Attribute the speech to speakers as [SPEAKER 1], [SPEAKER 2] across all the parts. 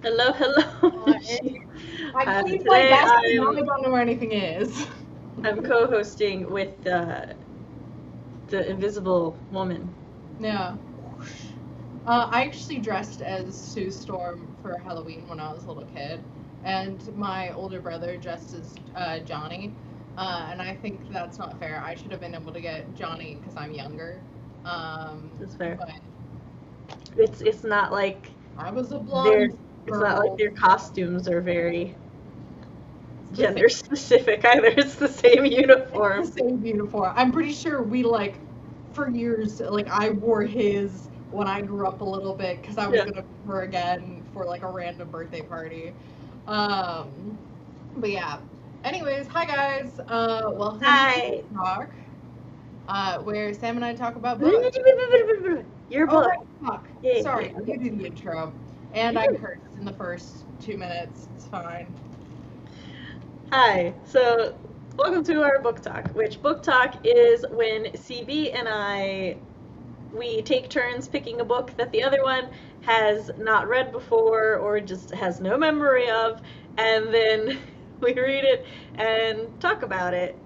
[SPEAKER 1] Hello, hello.
[SPEAKER 2] I cleaned my
[SPEAKER 1] Today
[SPEAKER 2] desk and now I don't know where anything is.
[SPEAKER 1] I'm co-hosting with the Invisible Woman.
[SPEAKER 2] Yeah. I actually dressed as Sue Storm for Halloween when I was a little kid, and my older brother dressed as Johnny. And I think that's not fair. I should have been able to get Johnny because I'm younger.
[SPEAKER 1] That's fair.
[SPEAKER 2] But
[SPEAKER 1] It's not like
[SPEAKER 2] I was a
[SPEAKER 1] their
[SPEAKER 2] blonde
[SPEAKER 1] it's not like
[SPEAKER 2] girl.
[SPEAKER 1] their costumes are very
[SPEAKER 2] It's the
[SPEAKER 1] gender specific either. It's the same
[SPEAKER 2] It's the
[SPEAKER 1] uniform.
[SPEAKER 2] same uniform. I'm pretty sure we like for years like I wore his when I grew up a little bit because I was
[SPEAKER 1] Yeah.
[SPEAKER 2] gonna wear her again for like a random birthday party. Um, but yeah. Anyways, hi guys. Welcome to
[SPEAKER 1] Hi.
[SPEAKER 2] Book Talk, where Sam and I talk about books.
[SPEAKER 1] Your
[SPEAKER 2] Oh
[SPEAKER 1] book.
[SPEAKER 2] right, fuck.
[SPEAKER 1] Yeah, yeah,
[SPEAKER 2] Sorry, you
[SPEAKER 1] okay.
[SPEAKER 2] do the intro, and I
[SPEAKER 1] You.
[SPEAKER 2] cursed in the first 2 minutes. It's fine.
[SPEAKER 1] Hi. So, welcome to our book talk, which book talk is when CB and I we take turns picking a book that the other one has not read before or just has no memory of, and then we read it and talk about it.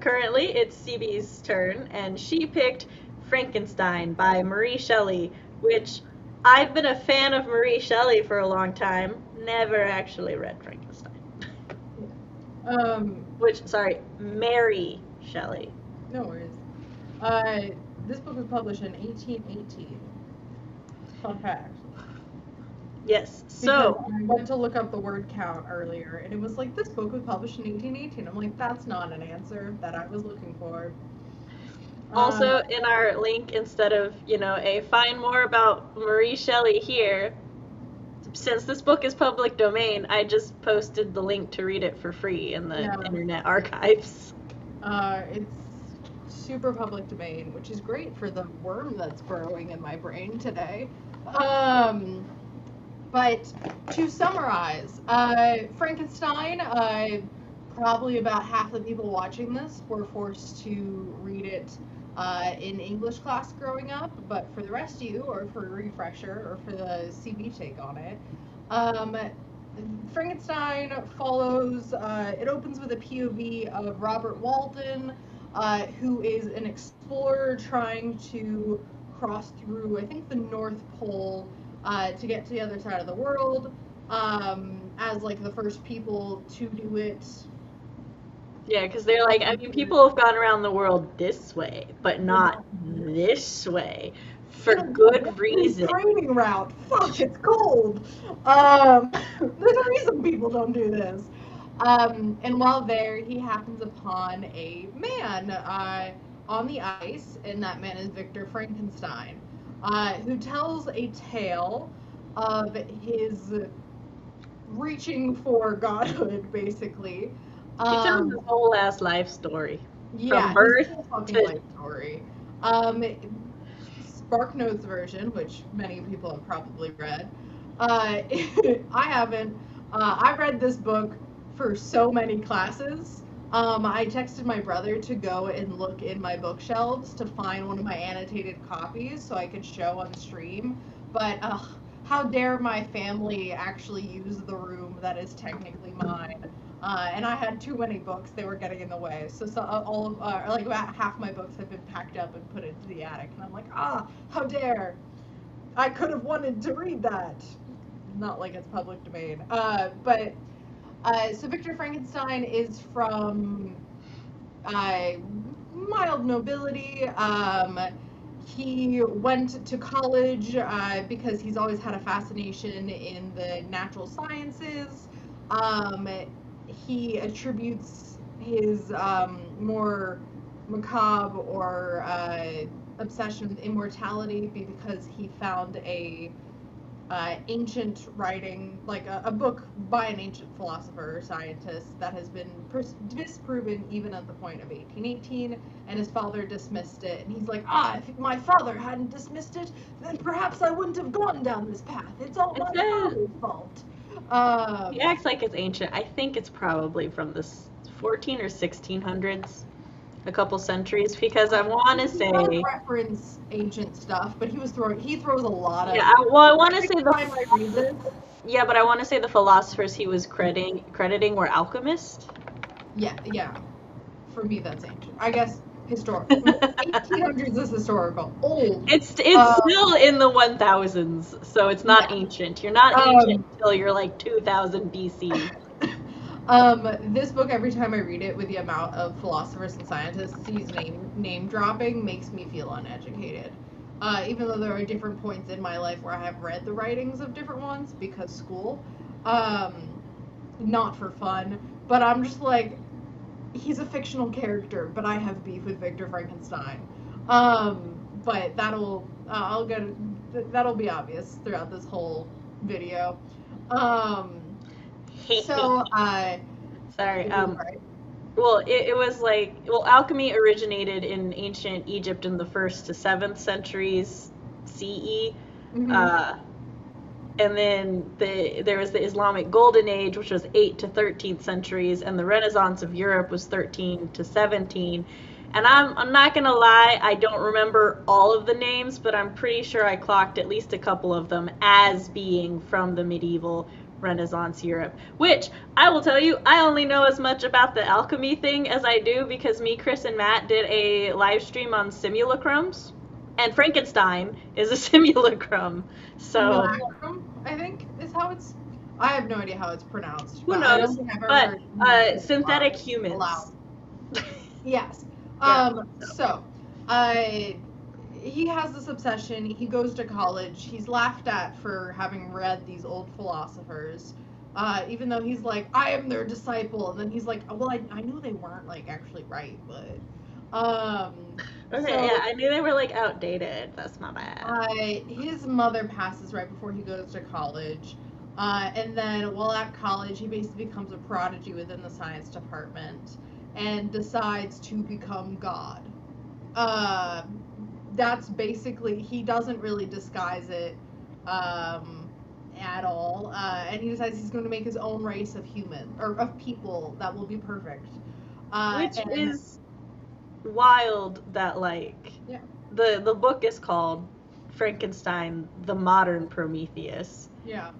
[SPEAKER 1] Currently, it's CB's turn, and she picked Frankenstein by Mary Shelley, which I've been a fan of Mary Shelley for a long time. Never actually read Frankenstein.
[SPEAKER 2] Um,
[SPEAKER 1] Which, sorry, Mary Shelley.
[SPEAKER 2] no worries. Uh, this book was published in 1818. Fun fact.
[SPEAKER 1] Yes.
[SPEAKER 2] Because
[SPEAKER 1] So,
[SPEAKER 2] I went to look up the word count earlier, and it was like, this book was published in 1818. I'm like, that's not an answer that I was looking for. Uh,
[SPEAKER 1] also, in our link, instead of, a find more about Marie Shelley here, since this book is public domain, I just posted the link to read it for free in the
[SPEAKER 2] yeah,
[SPEAKER 1] Internet Archives.
[SPEAKER 2] it's super public domain, which is great for the worm that's burrowing in my brain today. Um, But to summarize, Frankenstein, probably about half the people watching this were forced to read it in English class growing up. But for the rest of you, or for a refresher, or for the CB take on it, um, Frankenstein follows, it opens with a POV of Robert Walden, who is an explorer trying to cross through, I think, the North Pole to get to the other side of the world, as like the first people to do it.
[SPEAKER 1] Yeah, because they're like, I mean, people have gone around the world this way, but not this way, for
[SPEAKER 2] In a
[SPEAKER 1] good reason.
[SPEAKER 2] training route. Fuck, it's cold. There's a reason people don't do this. And while there, he happens upon a man on the ice, and that man is Victor Frankenstein, who tells a tale of his reaching for godhood, basically.
[SPEAKER 1] He tells his
[SPEAKER 2] Um,
[SPEAKER 1] whole ass life story from
[SPEAKER 2] yeah, his
[SPEAKER 1] birth
[SPEAKER 2] whole fucking
[SPEAKER 1] to.
[SPEAKER 2] life story. Um, Spark Notes version, which many people have probably read. I haven't. I read this book for so many classes. I texted my brother to go and look in my bookshelves to find one of my annotated copies so I could show on stream. But how dare my family actually use the room that is technically mine? And I had too many books; they were getting in the way. So all of like about half my books have been packed up and put into the attic, and I'm like, how dare! I could have wanted to read that. Not like it's public domain. But so Victor Frankenstein is from uh, mild nobility. He went to college because he's always had a fascination in the natural sciences. Um, he attributes his more macabre or obsession with immortality because he found a ancient writing, like a book by an ancient philosopher or scientist that has been disproven even at the point of 1818, and his father dismissed it. And he's like, if my father hadn't dismissed it, then perhaps I wouldn't have gone down this path. It's all
[SPEAKER 1] It
[SPEAKER 2] my
[SPEAKER 1] says
[SPEAKER 2] father's fault.
[SPEAKER 1] he
[SPEAKER 2] Um,
[SPEAKER 1] acts like it's ancient. I think it's probably from the 14 or 1600s. a couple centuries, because I want to
[SPEAKER 2] He does
[SPEAKER 1] say,
[SPEAKER 2] reference ancient stuff, but he throws a lot of.
[SPEAKER 1] yeah, I want to say
[SPEAKER 2] Every time I read this,
[SPEAKER 1] yeah, but I want to say the philosophers he was crediting were alchemists.
[SPEAKER 2] yeah. For me, that's ancient. I guess historical. 1800s is historical. Old.
[SPEAKER 1] It's still in the 1000s, so it's not
[SPEAKER 2] Yeah.
[SPEAKER 1] ancient. You're not ancient until you're like 2000 BC.
[SPEAKER 2] This book, every time I read it, with the amount of philosophers and scientists he's name dropping, makes me feel uneducated. Even though there are different points in my life where I have read the writings of different ones because school, not for fun, but I'm just like, he's a fictional character, but I have beef with Victor Frankenstein. But that'll be obvious throughout this whole video. So
[SPEAKER 1] sorry. Well, it was like, well, alchemy originated in ancient Egypt in the 1st to 7th centuries CE.
[SPEAKER 2] Mm-hmm.
[SPEAKER 1] And then there was the Islamic Golden Age, which was 8th to 13th centuries, and the Renaissance of Europe was 13 to 17. And I'm not gonna lie, I don't remember all of the names, but I'm pretty sure I clocked at least a couple of them as being from the medieval Renaissance Europe. Which, I will tell you, I only know as much about the alchemy thing as I do because me, Chris, and Matt did a live stream on simulacrums. And Frankenstein is a simulacrum. So
[SPEAKER 2] I think is how it's. I have no idea how it's pronounced.
[SPEAKER 1] Who knows? But synthetic humans.
[SPEAKER 2] Allowed. Yes. So, he has this obsession. He goes to college. He's laughed at for having read these old philosophers. Even though he's like, I am their disciple, and then he's like, well, I knew they weren't like actually right, but.
[SPEAKER 1] Okay, so, yeah, I knew they were like outdated. That's not bad.
[SPEAKER 2] His mother passes right before he goes to college. And then while at college, he basically becomes a prodigy within the science department and decides to become God. That's basically, he doesn't really disguise it at all. And he decides he's going to make his own race of humans, or of people that will be perfect.
[SPEAKER 1] Which is wild that, like,
[SPEAKER 2] yeah.
[SPEAKER 1] The book is called Frankenstein, the Modern Prometheus.
[SPEAKER 2] Yeah.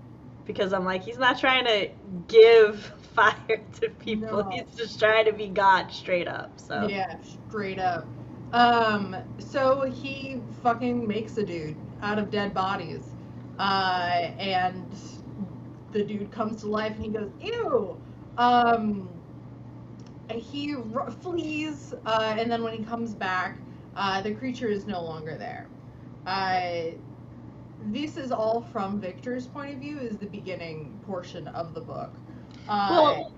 [SPEAKER 1] Because I'm like, he's not trying to give fire to people.
[SPEAKER 2] No.
[SPEAKER 1] He's just trying to be God straight up. So
[SPEAKER 2] yeah, straight up. So he fucking makes a dude out of dead bodies. And the dude comes to life and he goes, ew. He flees, and then when he comes back, the creature is no longer there. This is all from Victor's point of view, is the beginning portion of the book. Well,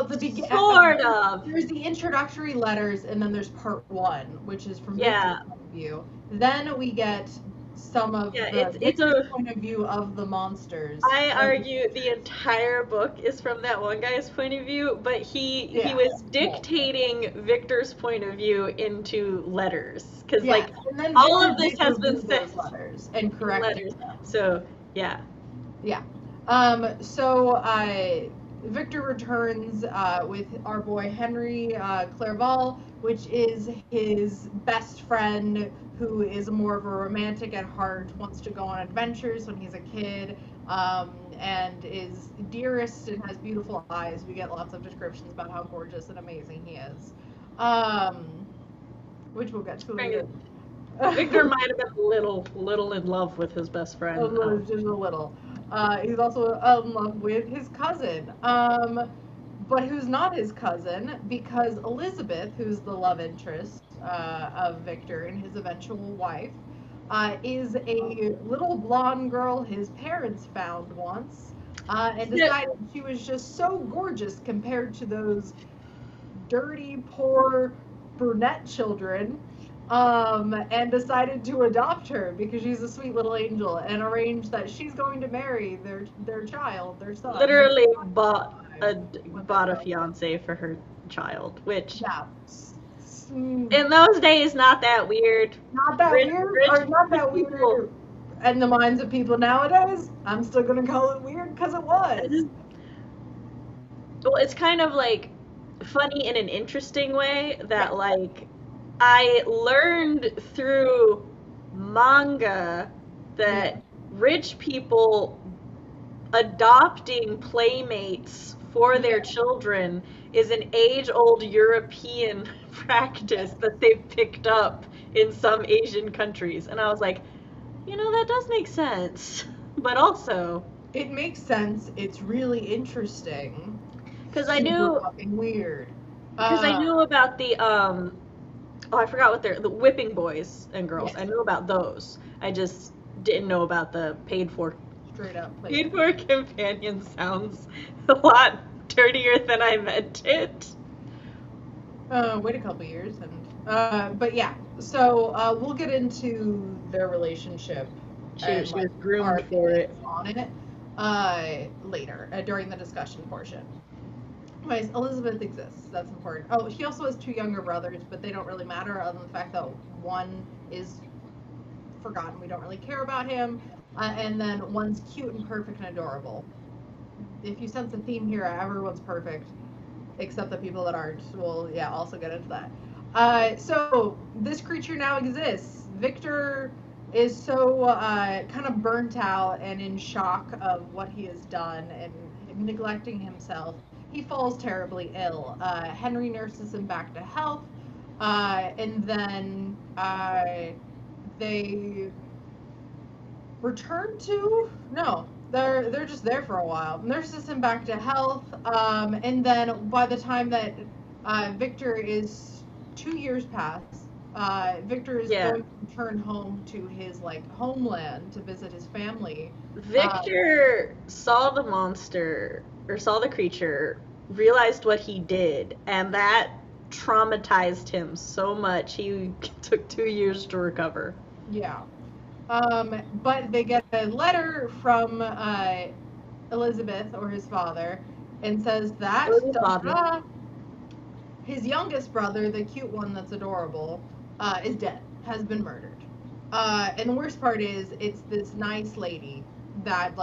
[SPEAKER 2] the beginning.
[SPEAKER 1] Sort of.
[SPEAKER 2] There's the introductory letters, and then there's part 1, which is from Victor's point of view. Then we get some of it's a point of view of the monsters.
[SPEAKER 1] I argue the entire book is from that one guy's point of view, but he was dictating Victor's point of view into letters, because like all of this has been sent
[SPEAKER 2] letters and corrected.
[SPEAKER 1] So yeah.
[SPEAKER 2] So Victor returns with our boy Henry Clerval, which is his best friend, who is more of a romantic at heart, wants to go on adventures when he's a kid, and is dearest and has beautiful eyes. We get lots of descriptions about how gorgeous and amazing he is, which we'll get to later.
[SPEAKER 1] Victor might have been a little in love with his best friend.
[SPEAKER 2] Just a little. He's also in love with his cousin, but who's not his cousin, because Elizabeth, who's the love interest of Victor and his eventual wife, is a little blonde girl his parents found once, and decided she was just so gorgeous compared to those dirty, poor brunette children, and decided to adopt her because she's a sweet little angel, and arranged that she's going to marry their child, their son.
[SPEAKER 1] Literally bought a fiance for her child, which in those days not that weird.
[SPEAKER 2] Not that weird in the minds of people nowadays. I'm still gonna call it weird because it was.
[SPEAKER 1] Well, it's kind of like, funny in an interesting way that, like, I learned through manga that rich people adopting playmates for their children is an age-old European practice that they've picked up in some Asian countries. And I was like, that does make sense. But also,
[SPEAKER 2] it makes sense. It's really interesting.
[SPEAKER 1] because I knew
[SPEAKER 2] fucking weird.
[SPEAKER 1] Because I knew about the I forgot what they're, the whipping boys and girls.
[SPEAKER 2] Yes.
[SPEAKER 1] I knew about those. I just didn't know about the paid for
[SPEAKER 2] straight up
[SPEAKER 1] companion. Sounds a lot dirtier than I meant it.
[SPEAKER 2] Wait a couple years but yeah. So we'll get into their relationship.
[SPEAKER 1] She was groomed for it.
[SPEAKER 2] On it later during the discussion portion. Anyways, Elizabeth exists. That's important. Oh, she also has 2 younger brothers, but they don't really matter other than the fact that one is forgotten. We don't really care about him. And then one's cute and perfect and adorable. If you sense a theme here, everyone's perfect, except the people that aren't. We'll, also get into that. So this creature now exists. Victor is so kind of burnt out and in shock of what he has done and neglecting himself. He falls terribly ill. Henry nurses him back to health, and then they return to they're just there for a while. Nurses him back to health, and then by the time that Victor is 2 years past, Victor is going to return home to his homeland to visit his family.
[SPEAKER 1] Victor saw the monster, or saw the creature, realized what he did, and that traumatized him so much he took 2 years to recover.
[SPEAKER 2] Yeah. But they get a letter from Elizabeth, or his father, and says that his youngest brother, the cute one that's adorable, is dead, has been murdered. And the worst part is, it's this nice lady that,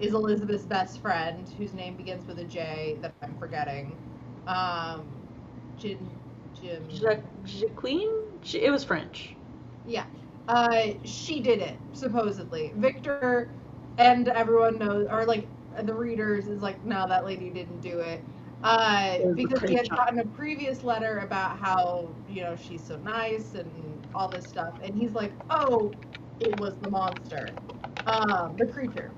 [SPEAKER 2] is Elizabeth's best friend, whose name begins with a J that I'm forgetting.
[SPEAKER 1] Jacqueline? It was French.
[SPEAKER 2] Yeah. She did it, supposedly. Victor and everyone knows, or the readers is no, that lady didn't do it. Because he had gotten a previous letter about how, she's so nice and all this stuff. And he's like, oh, it was the monster. The creature.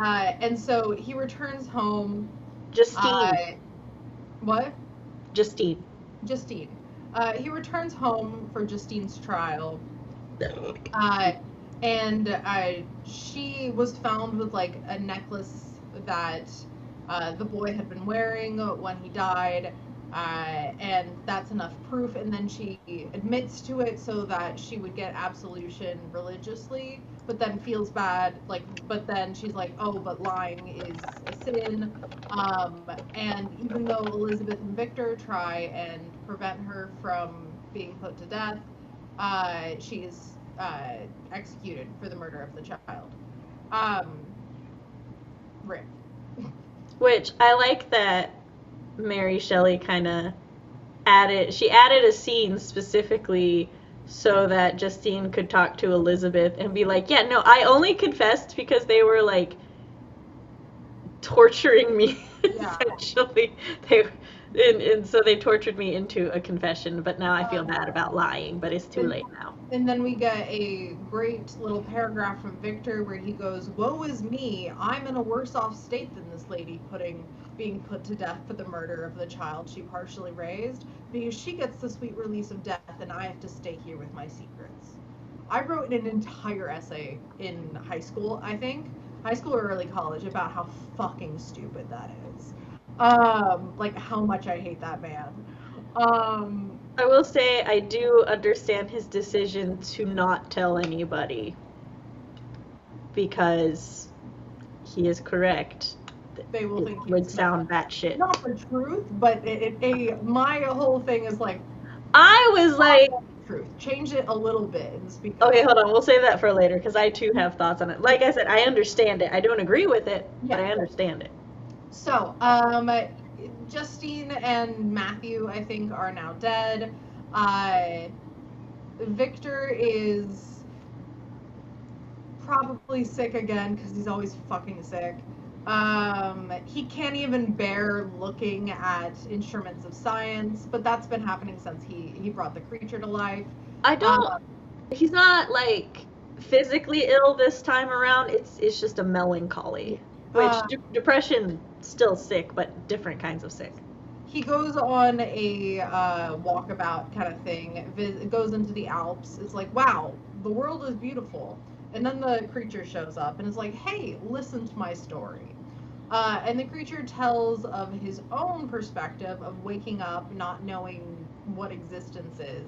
[SPEAKER 2] And so he returns home.
[SPEAKER 1] Justine.
[SPEAKER 2] What?
[SPEAKER 1] Justine.
[SPEAKER 2] He returns home for Justine's trial. And she was found with a necklace that the boy had been wearing when he died. And that's enough proof, and then she admits to it so that she would get absolution religiously, but then feels bad, but then she's like, oh, but lying is a sin, and even though Elizabeth and Victor try and prevent her from being put to death, she is executed for the murder of the child. Rip.
[SPEAKER 1] Which, I like that Mary Shelley kind of added a scene specifically so that Justine could talk to Elizabeth and be like, yeah, no, I only confessed because they were torturing me, essentially. And so they tortured me into a confession, but now I feel bad about lying, but it's too late now.
[SPEAKER 2] And then we get a great little paragraph from Victor where he goes, woe is me, I'm in a worse off state than this lady being put to death for the murder of the child she partially raised, because she gets the sweet release of death and I have to stay here with my secrets. I wrote an entire essay in high school, I think, high school or early college, about how fucking stupid that is. How much I hate that man.
[SPEAKER 1] I will say I do understand his decision to not tell anybody, because he is correct.
[SPEAKER 2] They will think
[SPEAKER 1] it would sound batshit.
[SPEAKER 2] Not the truth, but my whole thing is
[SPEAKER 1] I was like,
[SPEAKER 2] truth. Change it a little bit and speak.
[SPEAKER 1] Okay, hold on. We'll save that for later because I too have thoughts on it. Like I said, I understand it. I don't agree with it, but I understand it.
[SPEAKER 2] So, Justine and Matthew, I think, are now dead. Victor is probably sick again because he's always fucking sick. He can't even bear looking at instruments of science, but that's been happening since he brought the creature to life.
[SPEAKER 1] I don't. He's not like physically ill this time around. It's just a melancholy, which depression still sick, but different kinds of sick.
[SPEAKER 2] He goes on a walkabout kind of thing. Goes into the Alps. It's like, wow, the world is beautiful. And then the creature shows up and is like, hey, listen to my story. And the creature tells of his own perspective of waking up, not knowing what existence is,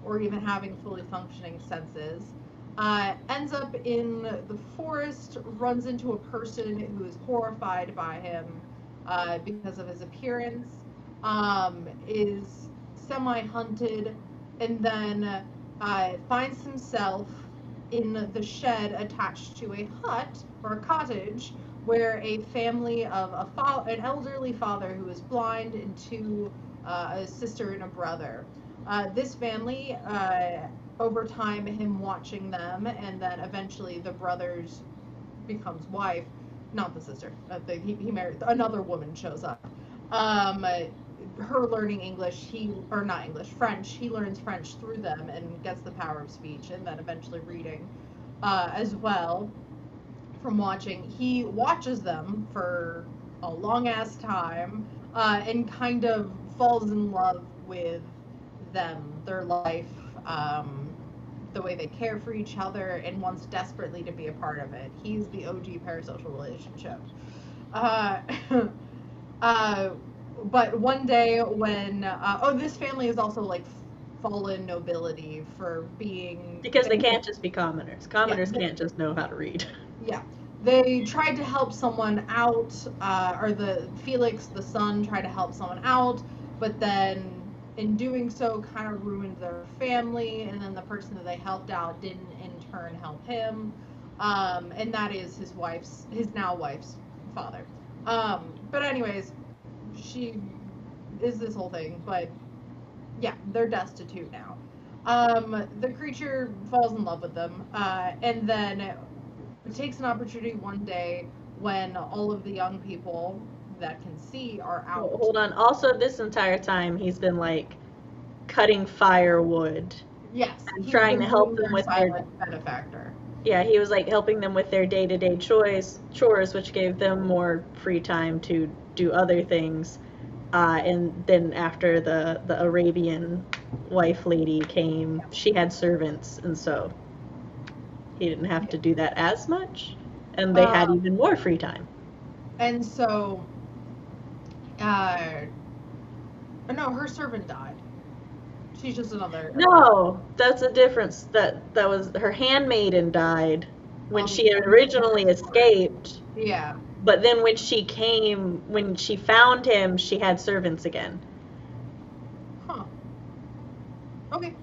[SPEAKER 2] or even having fully functioning senses. Ends up in the forest, runs into a person who is horrified by him because of his appearance, is semi-hunted, and then finds himself in the shed attached to a hut or a cottage where a family of an elderly father who is blind and a sister and a brother. This family, over time, him watching them, and then eventually the brother's becomes wife, not the sister. He married another woman shows up. Her learning English, French. He learns French through them and gets the power of speech, and then eventually reading as well. From watching, he watches them for a long ass time and kind of falls in love with them, their life, the way they care for each other, and wants desperately to be a part of it. He's the OG parasocial relationship. But one day when this family is also like fallen nobility for being,
[SPEAKER 1] because they can't just be commoners. Commoners can't just know how to read.
[SPEAKER 2] Yeah. They tried to help someone out, or Felix, the son, tried to help someone out, but then in doing so kind of ruined their family, and then the person that they helped out didn't in turn help him, and that is his now wife's father. But anyways, she is this whole thing, but yeah, they're destitute now. The creature falls in love with them, and then takes an opportunity one day when all of the young people that can see are out.
[SPEAKER 1] Hold on. Also, this entire time, he's been like cutting firewood.
[SPEAKER 2] Yes.
[SPEAKER 1] And trying to help them with their
[SPEAKER 2] benefactor.
[SPEAKER 1] Yeah, he was like helping them with their day-to-day chores, which gave them more free time to do other things. And then after the Arabian wife lady came, she had servants, and so he didn't have to do that as much, and they had even more free time.
[SPEAKER 2] And so, no, her servant died. She's just another.
[SPEAKER 1] No, that's a difference. That was her handmaiden died when she had originally escaped.
[SPEAKER 2] Yeah.
[SPEAKER 1] But then when she found him, she had servants again.
[SPEAKER 2] Huh. Okay.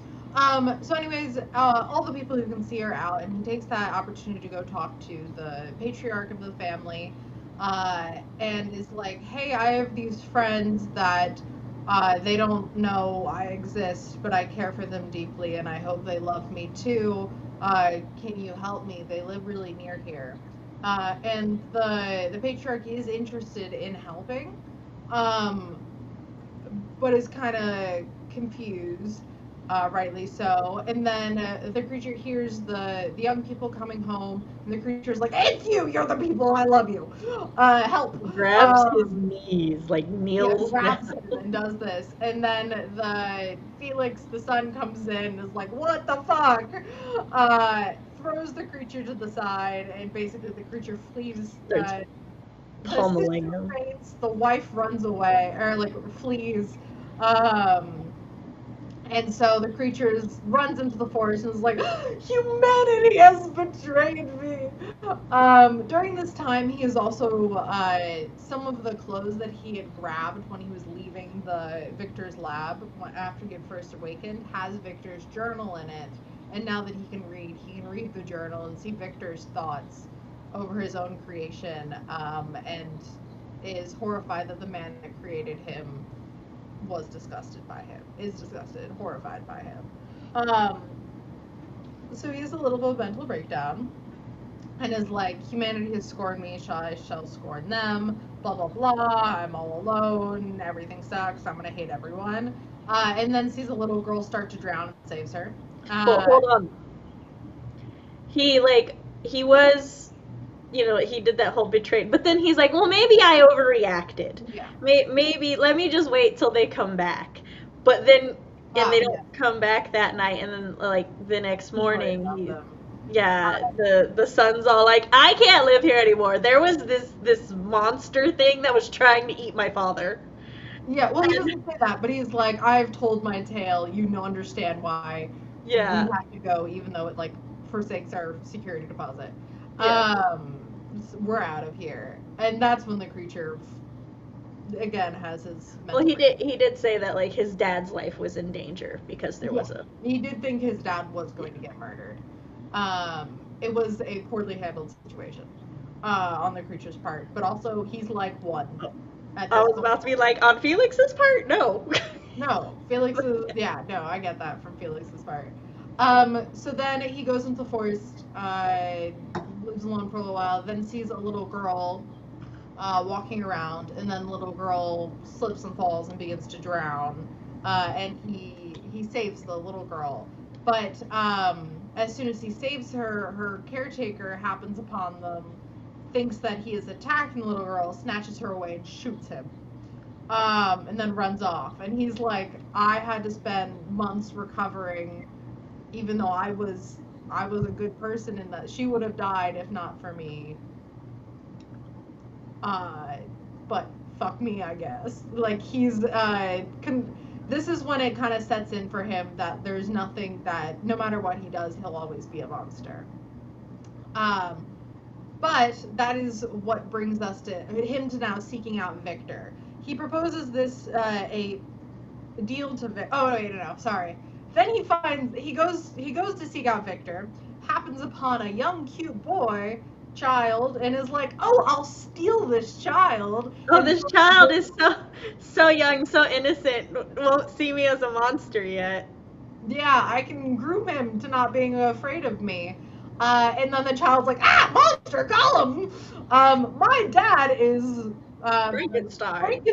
[SPEAKER 2] So anyways, all the people who can see are out, and he takes that opportunity to go talk to the patriarch of the family, and is like, hey, I have these friends that they don't know I exist, but I care for them deeply, and I hope they love me too. Can you help me? They live really near here. And the patriarch is interested in helping, but is kind of confused. Rightly so. And then the creature hears the young people coming home, and the creature's like, it's you! You're the people! I love you! Help!
[SPEAKER 1] Grabs his knees, like kneels
[SPEAKER 2] grabs him and does this. And then the Felix, the son, comes in and is like, what the fuck? Throws the creature to the side, and basically the creature flees.
[SPEAKER 1] Pummeling him.
[SPEAKER 2] The wife runs away, or like flees. And so the creature runs into the forest and is like, humanity has betrayed me. During this time, he is also, some of the clothes that he had grabbed when he was leaving Victor's lab after he had first awakened has Victor's journal in it. And now that he can read the journal and see Victor's thoughts over his own creation, and is horrified that the man that created him is disgusted, horrified by him. So he has a little bit of mental breakdown and is like, humanity has scorned me, I shall scorn them, blah, blah, blah, I'm all alone, everything sucks, I'm gonna hate everyone. And then sees a little girl start to drown and saves her.
[SPEAKER 1] Well, hold on. He was, he did that whole betrayed, but then he's like, well, maybe I overreacted.
[SPEAKER 2] Yeah.
[SPEAKER 1] Maybe let me just wait till they come back. But then, and they don't come back that night, and then like the next morning, the son's all like, I can't live here anymore. There was this monster thing that was trying to eat my father.
[SPEAKER 2] Yeah, well, he doesn't say that, but he's like, I've told my tale. You understand why we have to go, even though it, like, forsakes our security deposit. Yeah. We're out of here. And that's when the creature, again, has his...
[SPEAKER 1] Well, he did say that, like, his dad's life was in danger because there was a...
[SPEAKER 2] He did think his dad was going to get murdered. It was a poorly handled situation on the creature's part, but also he's, like, one.
[SPEAKER 1] I was about to be like, on Felix's part? No.
[SPEAKER 2] No, Felix's, no, I get that from Felix's part. So then he goes into the forest, lives alone for a little while, then sees a little girl walking around, and then the little girl slips and falls and begins to drown, and he saves the little girl. But as soon as he saves her, her caretaker happens upon them, thinks that he is attacking the little girl, snatches her away and shoots him, and then runs off. And he's like, I had to spend months recovering, even though I was a good person, and that she would have died if not for me. But fuck me, I guess. Like, he's this is when it kind of sets in for him that there's nothing that, no matter what he does, he'll always be a monster. But that is what brings us to him to now seeking out Victor. He proposes this a deal to Victor. Oh wait, no, sorry. Then he goes to seek out Victor, happens upon a young cute child, and is like, oh, I'll steal this child.
[SPEAKER 1] Oh, this child is so young, so innocent, won't see me as a monster yet.
[SPEAKER 2] Yeah, I can groom him to not being afraid of me. And then the child's like, monster, call him! My dad is,
[SPEAKER 1] Frankenstein.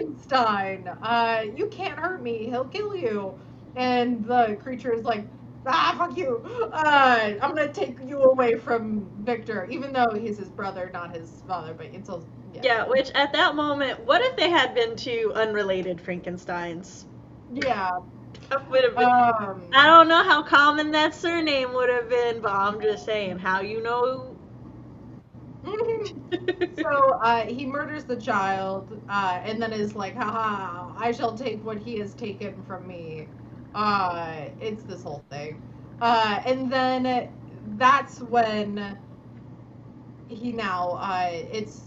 [SPEAKER 2] You can't hurt me, he'll kill you. And the creature is like, fuck you! I'm gonna take you away from Victor, even though he's his brother, not his father, but it's all,
[SPEAKER 1] yeah, which at that moment, what if they had been two unrelated Frankensteins?
[SPEAKER 2] Yeah.
[SPEAKER 1] Would have been, I don't know how common that surname would have been, but I'm just saying, how you know?
[SPEAKER 2] So he murders the child, and then is like, haha, I shall take what he has taken from me. It's this whole thing. And then that's when he now, it's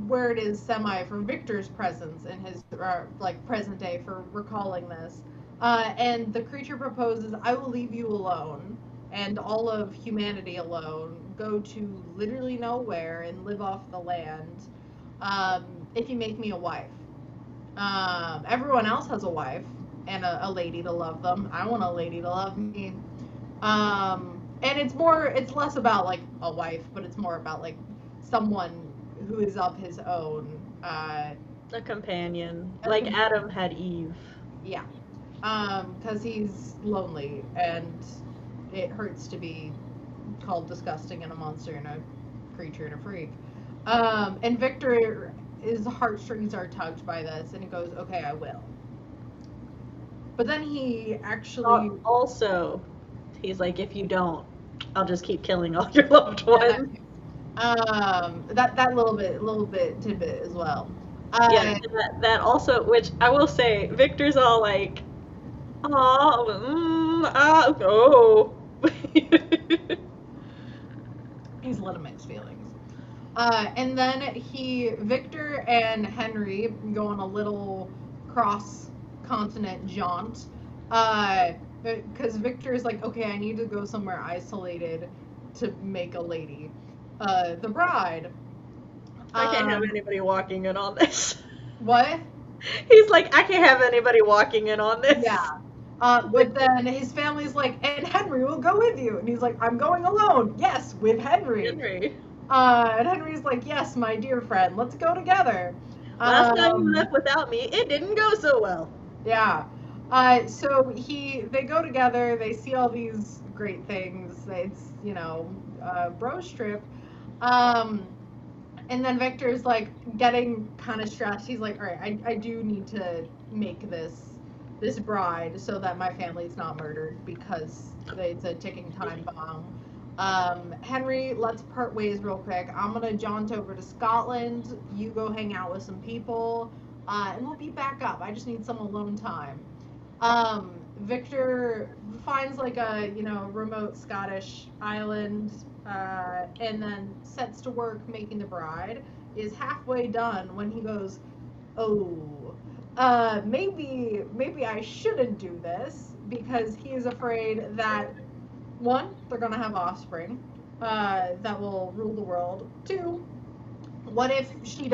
[SPEAKER 2] where it is semi for Victor's presence in his, present day for recalling this. And the creature proposes, I will leave you alone, and all of humanity alone, go to literally nowhere and live off the land, if you make me a wife. Everyone else has a wife, and a lady to love them. I want a lady to love me. And it's less about, like, a wife, but it's more about, like, someone who is of his own.
[SPEAKER 1] A companion. Like Adam had Eve.
[SPEAKER 2] Yeah. Because he's lonely, and it hurts to be called disgusting and a monster and a creature and a freak. And Victor, his heartstrings are tugged by this, and he goes, okay, I will. But then he actually...
[SPEAKER 1] Also, he's like, if you don't, I'll just keep killing all your loved ones.
[SPEAKER 2] That little bit tidbit as well.
[SPEAKER 1] Yeah, that also, which I will say, Victor's all like, oh.
[SPEAKER 2] He's a lot of mixed feelings. And then Victor and Henry go on a little cross-continent jaunt. Because Victor's like, okay, I need to go somewhere isolated to make a lady the bride.
[SPEAKER 1] I can't have anybody walking in on this.
[SPEAKER 2] What?
[SPEAKER 1] He's like, I can't have anybody walking in on this.
[SPEAKER 2] Yeah. But then his family's like, and Henry will go with you. And he's like, I'm going alone. Yes, with Henry.
[SPEAKER 1] Henry.
[SPEAKER 2] And Henry's like, yes, my dear friend, let's go together.
[SPEAKER 1] Last time you left without me, it didn't go so well.
[SPEAKER 2] Yeah. So they go together, they see all these great things. It's, bros trip. And then Victor's like getting kind of stressed. He's like, all right, I do need to make this bride so that my family's not murdered because it's a ticking time bomb. Henry, let's part ways real quick. I'm gonna jaunt over to Scotland. You go hang out with some people, and we'll be back up. I just need some alone time. Victor finds like a remote Scottish island, and then sets to work making the bride. Is halfway done when he goes, oh, maybe I shouldn't do this, because he is afraid that, one, they're gonna have offspring that will rule the world. Two, what if she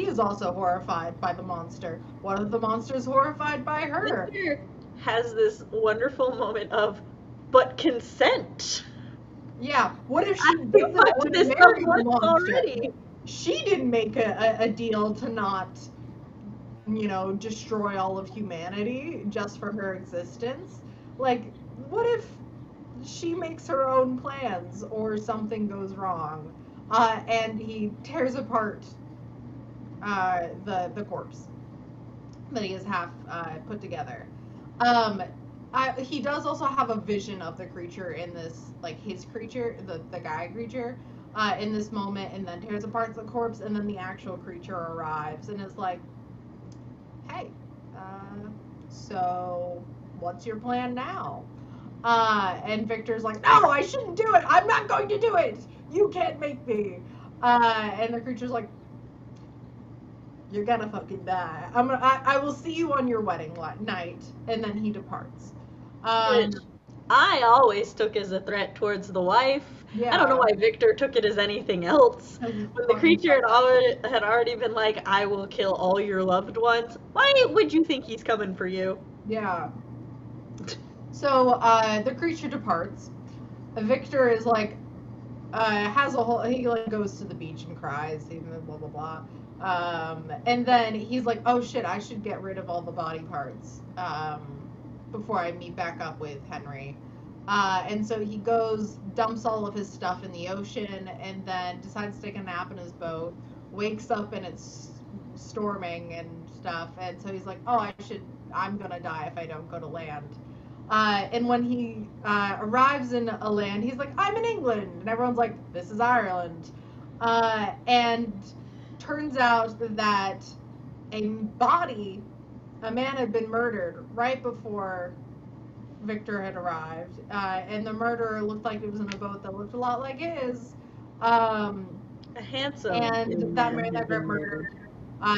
[SPEAKER 2] is also horrified by the monster? What if the monster is horrified by her?
[SPEAKER 1] Victor has this wonderful moment of, but consent.
[SPEAKER 2] Yeah, what if she
[SPEAKER 1] did not want to marry the monster? Already.
[SPEAKER 2] She didn't make a deal to not, destroy all of humanity just for her existence. Like, what if she makes her own plans or something goes wrong? And he tears apart the corpse that he has half put together. He does also have a vision of the creature in this, like his creature, the guy creature, in this moment, and then tears apart the corpse, and then the actual creature arrives and is like, hey, so what's your plan now? And Victor's like, no, I shouldn't do it. I'm not going to do it. You can't make me. And the creature's like, you're gonna fucking die. I will see you on your wedding night. And then he departs.
[SPEAKER 1] Which I always took as a threat towards the wife. Yeah. I don't know why Victor took it as anything else. When the creature had already been like, I will kill all your loved ones, why would you think he's coming for you?
[SPEAKER 2] Yeah. So the creature departs. Victor is like, he like goes to the beach and cries, and blah blah blah. And then he's like, oh shit, I should get rid of all the body parts before I meet back up with Henry. And so he goes, dumps all of his stuff in the ocean, and then decides to take a nap in his boat. Wakes up and it's storming and stuff, and so he's like, oh, I'm gonna die if I don't go to land. And when he arrives in a land, he's like, I'm in England, and everyone's like, this is Ireland. And turns out that a man had been murdered right before Victor had arrived, and the murderer looked like it was in a boat that looked a lot like his.
[SPEAKER 1] A handsome.
[SPEAKER 2] And that man that got murdered.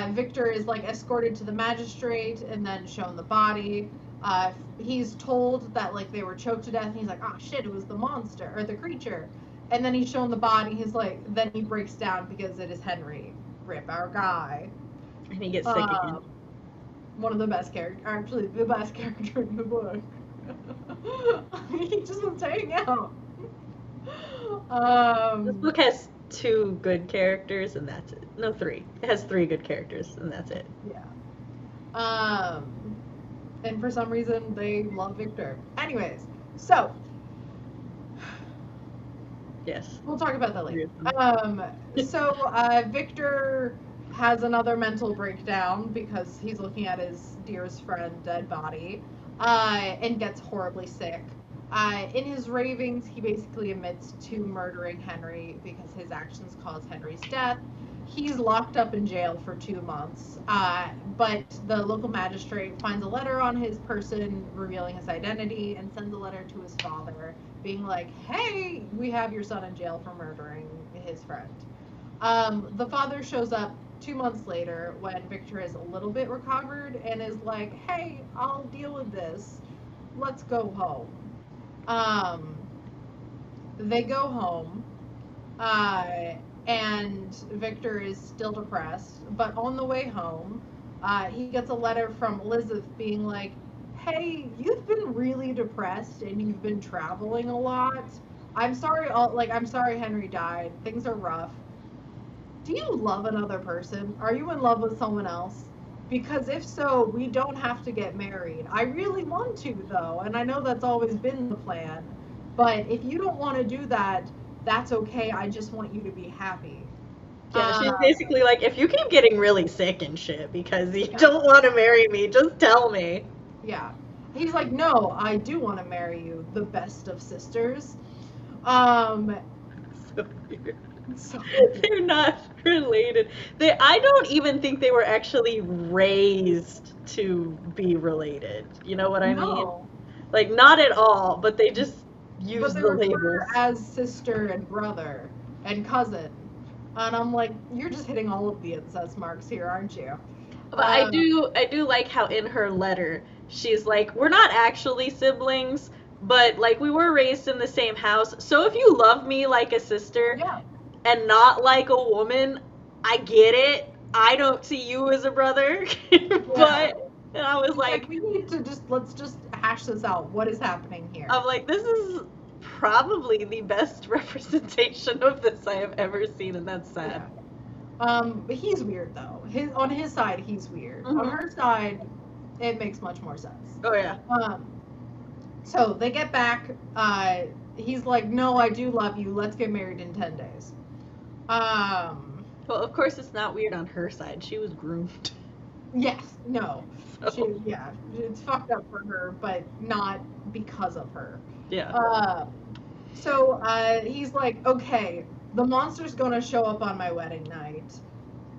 [SPEAKER 2] Victor is like escorted to the magistrate and then shown the body. He's told that like they were choked to death, and he's like, oh shit, it was the monster or the creature. And then he's shown the body. He's like, then he breaks down because it is Henry, rip our guy.
[SPEAKER 1] And he gets sick again.
[SPEAKER 2] One of the best characters, actually the best character in the book. He just wants to hang out.
[SPEAKER 1] This book has 2 good characters, and that's it. No, 3. It has 3 good characters, and that's it.
[SPEAKER 2] Yeah. And for some reason, they love Victor. Anyways, so.
[SPEAKER 1] Yes.
[SPEAKER 2] We'll talk about that later. So Victor has another mental breakdown because he's looking at his dearest friend dead body, and gets horribly sick. In his ravings, he basically admits to murdering Henry because his actions caused Henry's death. He's locked up in jail for 2 months, but the local magistrate finds a letter on his person revealing his identity and sends a letter to his father being like, hey, we have your son in jail for murdering his friend. The father shows up 2 months later when Victor is a little bit recovered and is like, hey, I'll deal with this. Let's go home. They go home, and Victor is still depressed. But on the way home, he gets a letter from Elizabeth being like, "Hey, you've been really depressed and you've been traveling a lot. I'm sorry, I'm sorry Henry died. Things are rough. Do you love another person? Are you in love with someone else? Because if so, we don't have to get married. I really want to, though, and I know that's always been the plan. But if you don't want to do that, that's okay. I just want you to be happy."
[SPEAKER 1] Yeah, she's
[SPEAKER 2] Uh,
[SPEAKER 1] basically like, if you keep getting really sick and shit because you
[SPEAKER 2] Yeah.
[SPEAKER 1] don't want to marry me, just tell me.
[SPEAKER 2] yeah. He's like, "No, I do want to marry you, the best of sisters." Um,
[SPEAKER 1] So weird.
[SPEAKER 2] so
[SPEAKER 1] They're not related. I don't even think they were actually raised to be related. You know what I mean?
[SPEAKER 2] no,
[SPEAKER 1] Like, not at all, but they just use
[SPEAKER 2] but they
[SPEAKER 1] the
[SPEAKER 2] refer
[SPEAKER 1] labels.
[SPEAKER 2] as sister and brother and cousin. And I'm like, you're just hitting all of the incest marks here, aren't you?
[SPEAKER 1] But
[SPEAKER 2] Uh,
[SPEAKER 1] I do like how in her letter she's like, we're not actually siblings, but like we were raised in the same house. So if you love me like a sister
[SPEAKER 2] yeah,
[SPEAKER 1] and not like a woman, I get it. I don't see you as a brother,
[SPEAKER 2] yeah.
[SPEAKER 1] but and I was
[SPEAKER 2] He's like,
[SPEAKER 1] like,
[SPEAKER 2] we need to let's just hash this out. What is happening here?
[SPEAKER 1] I'm like, this is probably the best representation of this I have ever seen, and that's sad.
[SPEAKER 2] Yeah. But he's weird though. On his side, he's weird. On
[SPEAKER 1] Mhm.
[SPEAKER 2] her side, it makes much more sense.
[SPEAKER 1] Oh yeah.
[SPEAKER 2] So they get back. He's like, "No, I do love you. Let's get married in 10 days." Um,
[SPEAKER 1] Well, of course it's not weird on her side. She was groomed.
[SPEAKER 2] yes, no,
[SPEAKER 1] So,
[SPEAKER 2] yeah, it's fucked up for her, but not because of her.
[SPEAKER 1] yeah.
[SPEAKER 2] So he's like, "Okay, the monster's gonna show up on my wedding night,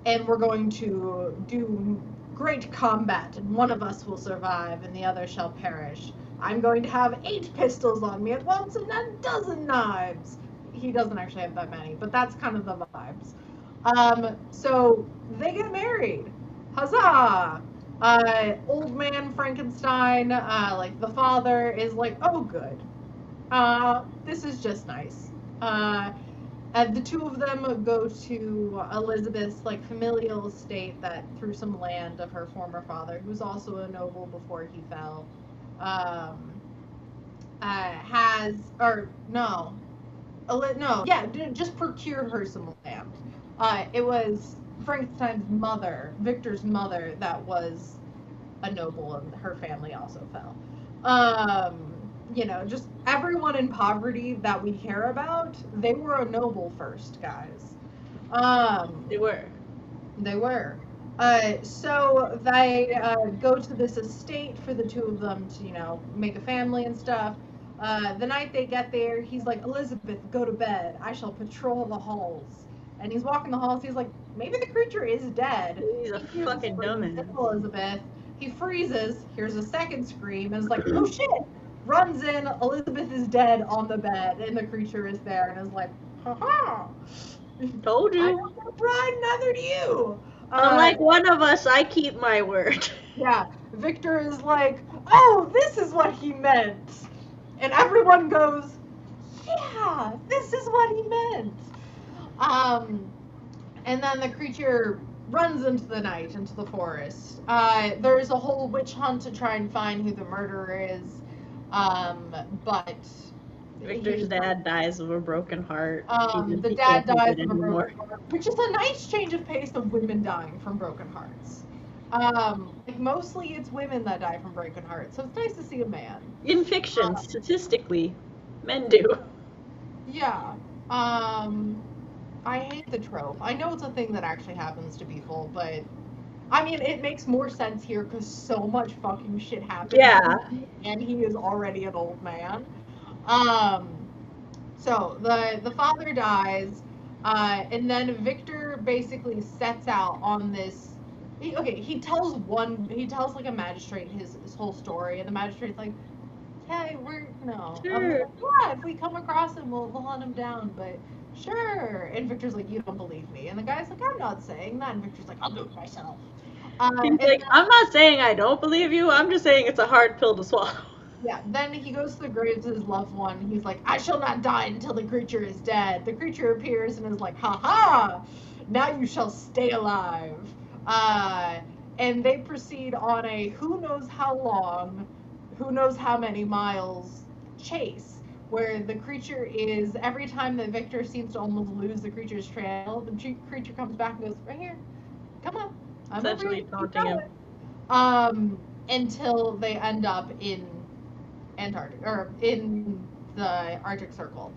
[SPEAKER 2] and we're going to do great combat, and one of us will survive, and the other shall perish. I'm going to have 8 pistols on me at once and a dozen knives." He doesn't actually have that many, but that's kind of the vibes. So they get married. Huzzah! Old man Frankenstein, like the father, is like, "Oh, good. This is just nice." And the two of them go to Elizabeth's like familial estate that through some land of her former father, who was also a noble before he fell. Um, has or no, no, yeah, just procured her some land. It was Frankenstein's mother, Victor's mother, that was a noble, and her family also fell. Just everyone in poverty that we care about, they were a noble first, guys.
[SPEAKER 1] They were.
[SPEAKER 2] They were. So they go to this estate for the two of them to, make a family and stuff. The night they get there, he's like, "Elizabeth, go to bed. I shall patrol the halls." And he's walking the halls. He's like, maybe the creature is dead.
[SPEAKER 1] He's a
[SPEAKER 2] He
[SPEAKER 1] fucking
[SPEAKER 2] screams,
[SPEAKER 1] dumbass.
[SPEAKER 2] Elizabeth. He freezes, hears a second scream, and is like, "Oh shit!" Runs in, Elizabeth is dead on the bed, and the creature is there, and is like, "Ha ha!
[SPEAKER 1] Told
[SPEAKER 2] I
[SPEAKER 1] you.
[SPEAKER 2] don't provide neither do you."
[SPEAKER 1] Unlike one of us, I keep my word.
[SPEAKER 2] Yeah, Victor is like, "Oh, this is what he meant," and everyone goes, "Yeah, this is what he meant." And then the creature runs into the night, into the forest. There's a whole witch hunt to try and find who the murderer is, but
[SPEAKER 1] Victor's dad dies of a broken heart.
[SPEAKER 2] the
[SPEAKER 1] He
[SPEAKER 2] dad
[SPEAKER 1] can't take
[SPEAKER 2] dies
[SPEAKER 1] it
[SPEAKER 2] from a
[SPEAKER 1] anymore.
[SPEAKER 2] broken heart, which is a nice change of pace of women dying from broken hearts. Mostly it's women that die from broken hearts, so it's nice to see a man.
[SPEAKER 1] In fiction, statistically, men do.
[SPEAKER 2] Yeah. I hate the trope. I know it's a thing that actually happens to people, but I mean, it makes more sense here because so much fucking shit happens.
[SPEAKER 1] Yeah.
[SPEAKER 2] And he is already an old man. So the father dies, and then Victor basically sets out on this. He tells like a magistrate his whole story, and the magistrate's like, "Hey, we're no,
[SPEAKER 1] Sure.
[SPEAKER 2] like, yeah, if we come across him, we'll hunt him down, but sure." And Victor's like, "You don't believe me," and the guy's like, "I'm not saying that," and Victor's like, "I'll do it myself."
[SPEAKER 1] He's like, I'm not saying I don't believe you. I'm just saying it's a hard pill to swallow.
[SPEAKER 2] Yeah, then he goes to the graves of his loved one. He's like, I shall not die until the creature is dead. The creature appears and is like, ha ha! Now you shall stay alive. Uh, and they proceed on a who knows how long, who knows how many miles chase, where the creature is, every time that Victor seems to almost lose the creature's trail, the creature comes back and goes, right here, come on, I'm over
[SPEAKER 1] Essentially
[SPEAKER 2] here, keep
[SPEAKER 1] taunting him.
[SPEAKER 2] going. Until they end up in Antarctic or in the Arctic Circle.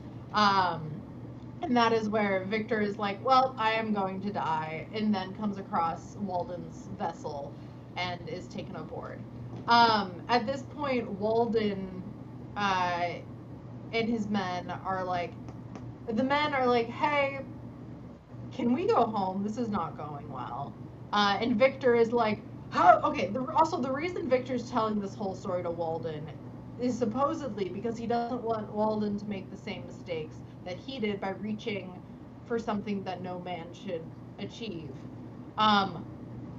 [SPEAKER 2] And that is where Victor is like, well, I am going to die, and then comes across Walden's vessel and is taken aboard. At this point, Walden and his men are like, hey, can we go home? This is not going well. And Victor is like, how? Okay, also, the reason Victor's telling this whole story to Walden is supposedly because he doesn't want Walden to make the same mistakes that he did by reaching for something that no man should achieve.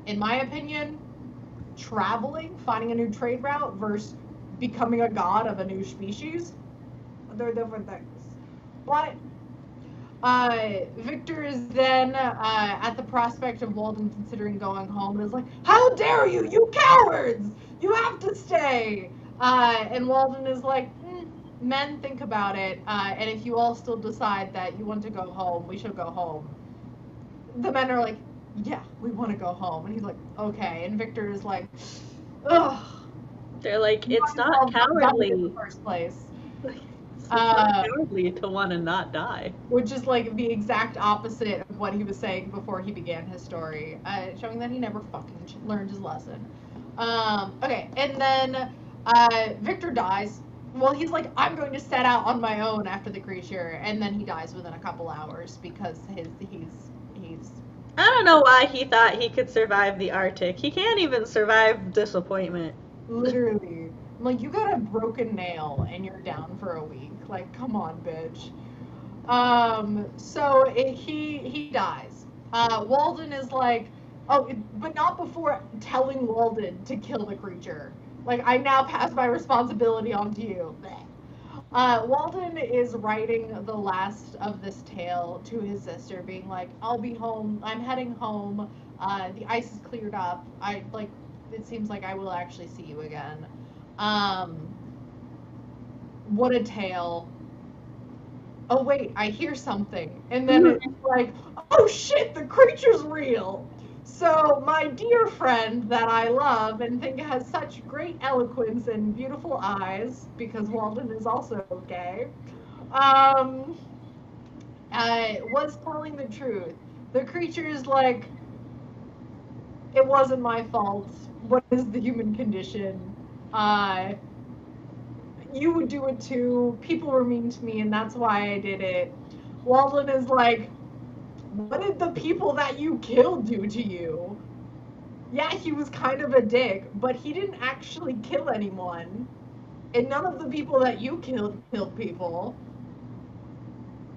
[SPEAKER 2] In my opinion, traveling, finding a new trade route versus becoming a god of a new species, they're different things. But Victor is then at the prospect of Walden considering going home and is like, how dare you, you cowards! You have to stay! And Walden is like, men, think about it, and if you all still decide that you want to go home, we should go home. The men are like, yeah, we want to go home. And he's like, okay. And Victor is like, ugh.
[SPEAKER 1] They're like, it's not cowardly.
[SPEAKER 2] In the first place.
[SPEAKER 1] It's not cowardly to want to not die.
[SPEAKER 2] Which is like the exact opposite of what he was saying before he began his story, showing that he never fucking learned his lesson. Okay, and then Victor dies. Well, he's like, I'm going to set out on my own after the creature, and then he dies within a couple hours because he's.
[SPEAKER 1] I don't know why he thought he could survive the Arctic. He can't even survive disappointment.
[SPEAKER 2] Literally. Like, you got a broken nail and you're down for a week. Like, come on, bitch. He dies. Walden is like, but not before telling Walden to kill the creature. Like, I now pass my responsibility on to you. Walden is writing the last of this tale to his sister, being like, I'll be home, I'm heading home, the ice is cleared up, it seems like I will actually see you again. What a tale. Oh wait, I hear something. And then it's like, oh shit, the creature's real! So my dear friend that I love and think has such great eloquence and beautiful eyes, because Walden is also gay, was telling the truth. The creature is like, it wasn't my fault. What is the human condition? You would do it too. People were mean to me and that's why I did it. Walden is like, what did the people that you killed do to you? Yeah, he was kind of a dick, but he didn't actually kill anyone. And none of the people that you killed people.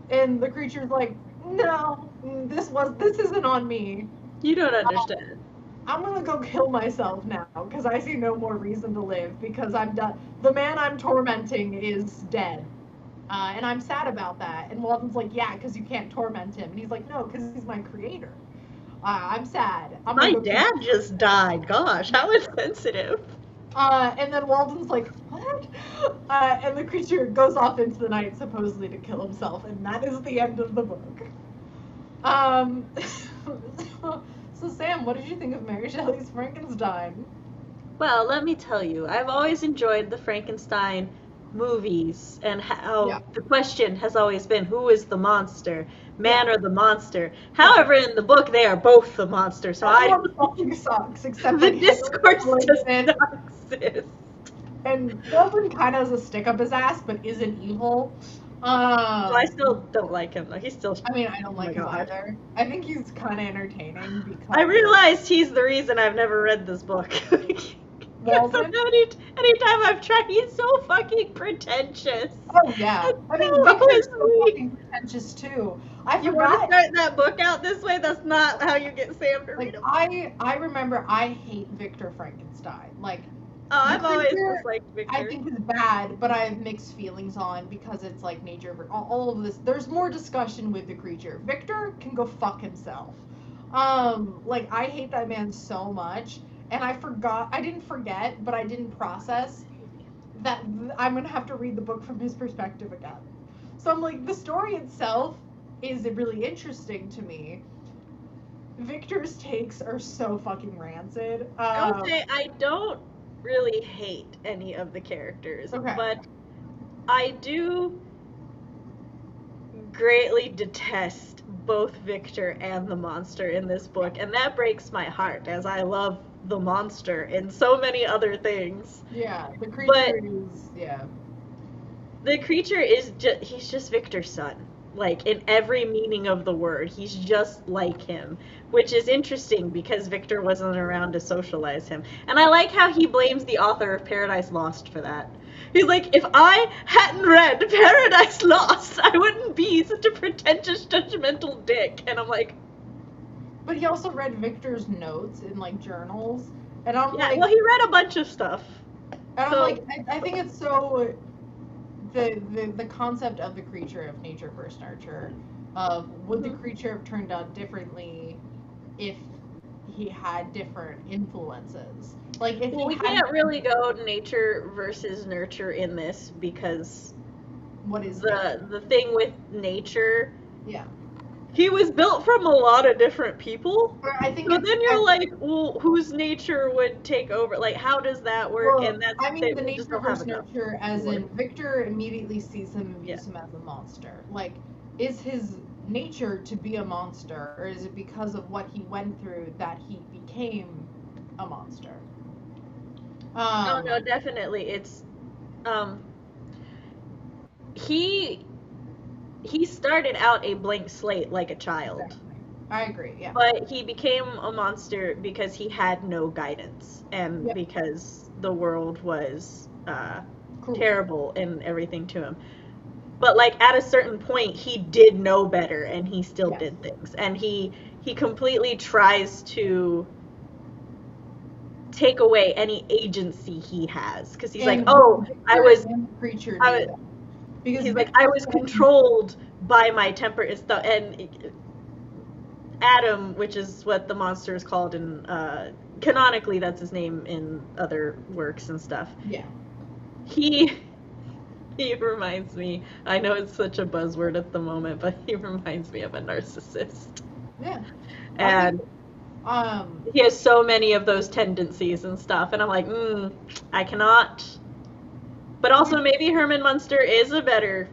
[SPEAKER 2] And the creature's like, no, this isn't on me.
[SPEAKER 1] You don't understand.
[SPEAKER 2] I'm gonna go kill myself now, because I see no more reason to live, because I'm done. The man I'm tormenting is dead. And I'm sad about that. And Walden's like, yeah, because you can't torment him. And he's like, no, because he's my creator. I'm sad.
[SPEAKER 1] My dad just died. Gosh, how insensitive.
[SPEAKER 2] And then Walden's like, what? And the creature goes off into the night, supposedly to kill himself. And that is the end of the book. So Sam, what did you think of Mary Shelley's Frankenstein?
[SPEAKER 1] Well, let me tell you, I've always enjoyed the Frankenstein movies and how the question has always been, who is the monster, man or the monster? However, in the book they are both the monster, so
[SPEAKER 2] fucking sucks, except
[SPEAKER 1] the discourse does not exist.
[SPEAKER 2] And Walden kind of has a stick up his ass, but isn't evil.
[SPEAKER 1] I still don't like him though. He's still.
[SPEAKER 2] I mean, I don't like him either. I think he's kind of entertaining because
[SPEAKER 1] I realized he's the reason I've never read this book.
[SPEAKER 2] Walden?
[SPEAKER 1] Anytime I've tried, he's so fucking pretentious.
[SPEAKER 2] Oh yeah, I mean, Victor's so fucking pretentious too.
[SPEAKER 1] You want to start that book out this way? That's not how you get Sam to read it.
[SPEAKER 2] I remember I hate Victor Frankenstein. Like,
[SPEAKER 1] Oh,
[SPEAKER 2] The
[SPEAKER 1] I've always
[SPEAKER 2] creature,
[SPEAKER 1] disliked
[SPEAKER 2] I
[SPEAKER 1] Victor.
[SPEAKER 2] think, is bad, but I have mixed feelings on because it's like nature. All of this, there's more discussion with the creature. Victor can go fuck himself. Like I hate that man so much, and I didn't forget, but I didn't process that I'm gonna have to read the book from his perspective again. So I'm like, the story itself is really interesting to me. Victor's takes are so fucking rancid.
[SPEAKER 1] I would say I don't really hate any of the characters,
[SPEAKER 2] Okay.
[SPEAKER 1] but I do greatly detest both Victor and the monster in this book, and that breaks my heart as I love the monster and so many other things.
[SPEAKER 2] Yeah, the
[SPEAKER 1] But
[SPEAKER 2] creature is
[SPEAKER 1] the creature is just, he's just Victor's son. Like, in every meaning of the word, he's just like him, which is interesting because Victor wasn't around to socialize him. And I like how he blames the author of Paradise Lost for that. He's like, if I hadn't read Paradise Lost, I wouldn't be such a pretentious, judgmental dick. And I'm like,
[SPEAKER 2] But he also read Victor's notes in like journals, and I'm
[SPEAKER 1] yeah,
[SPEAKER 2] like,
[SPEAKER 1] well, he read a bunch of stuff.
[SPEAKER 2] and
[SPEAKER 1] so-
[SPEAKER 2] I'm like, I think it's so the concept of the creature of nature versus nurture, of would the creature have turned out differently if he had different influences? Like if
[SPEAKER 1] Well,
[SPEAKER 2] he
[SPEAKER 1] we
[SPEAKER 2] had
[SPEAKER 1] can't really go nature versus nurture in this because
[SPEAKER 2] what is nature?
[SPEAKER 1] the thing with nature,
[SPEAKER 2] Yeah.
[SPEAKER 1] he was built from a lot of different people.
[SPEAKER 2] Or I think
[SPEAKER 1] So
[SPEAKER 2] it's,
[SPEAKER 1] then you're like, well, whose nature would take over? Like, how does that work?
[SPEAKER 2] well,
[SPEAKER 1] And that's
[SPEAKER 2] I mean the
[SPEAKER 1] we just
[SPEAKER 2] nature
[SPEAKER 1] don't have
[SPEAKER 2] versus
[SPEAKER 1] enough.
[SPEAKER 2] nurture, as in Victor immediately sees him and views
[SPEAKER 1] Yeah.
[SPEAKER 2] him as a monster. Like, is his nature to be a monster, or is it because of what he went through that he became a monster?
[SPEAKER 1] Oh no, definitely. It's he started out a blank slate like a child.
[SPEAKER 2] Exactly. I agree, yeah.
[SPEAKER 1] But he became a monster because he had no guidance and
[SPEAKER 2] Yep.
[SPEAKER 1] because the world was
[SPEAKER 2] Cool.
[SPEAKER 1] terrible and everything to him. But like at a certain point he did know better and he still
[SPEAKER 2] Yes.
[SPEAKER 1] did things. And he completely tries to take away any agency he has because he's like, "Oh,
[SPEAKER 2] Victor
[SPEAKER 1] I was
[SPEAKER 2] and the creature
[SPEAKER 1] I
[SPEAKER 2] knew that. Because
[SPEAKER 1] he's like,
[SPEAKER 2] Victor
[SPEAKER 1] I was controlled by my temper and stuff." And Adam, which is what the monster is called in canonically, that's his name in other works and stuff.
[SPEAKER 2] Yeah.
[SPEAKER 1] He reminds me. I know it's such a buzzword at the moment, but he reminds me of a narcissist.
[SPEAKER 2] Yeah.
[SPEAKER 1] And he has so many of those tendencies and stuff, and I'm like, I cannot. But also, maybe Herman Munster is a better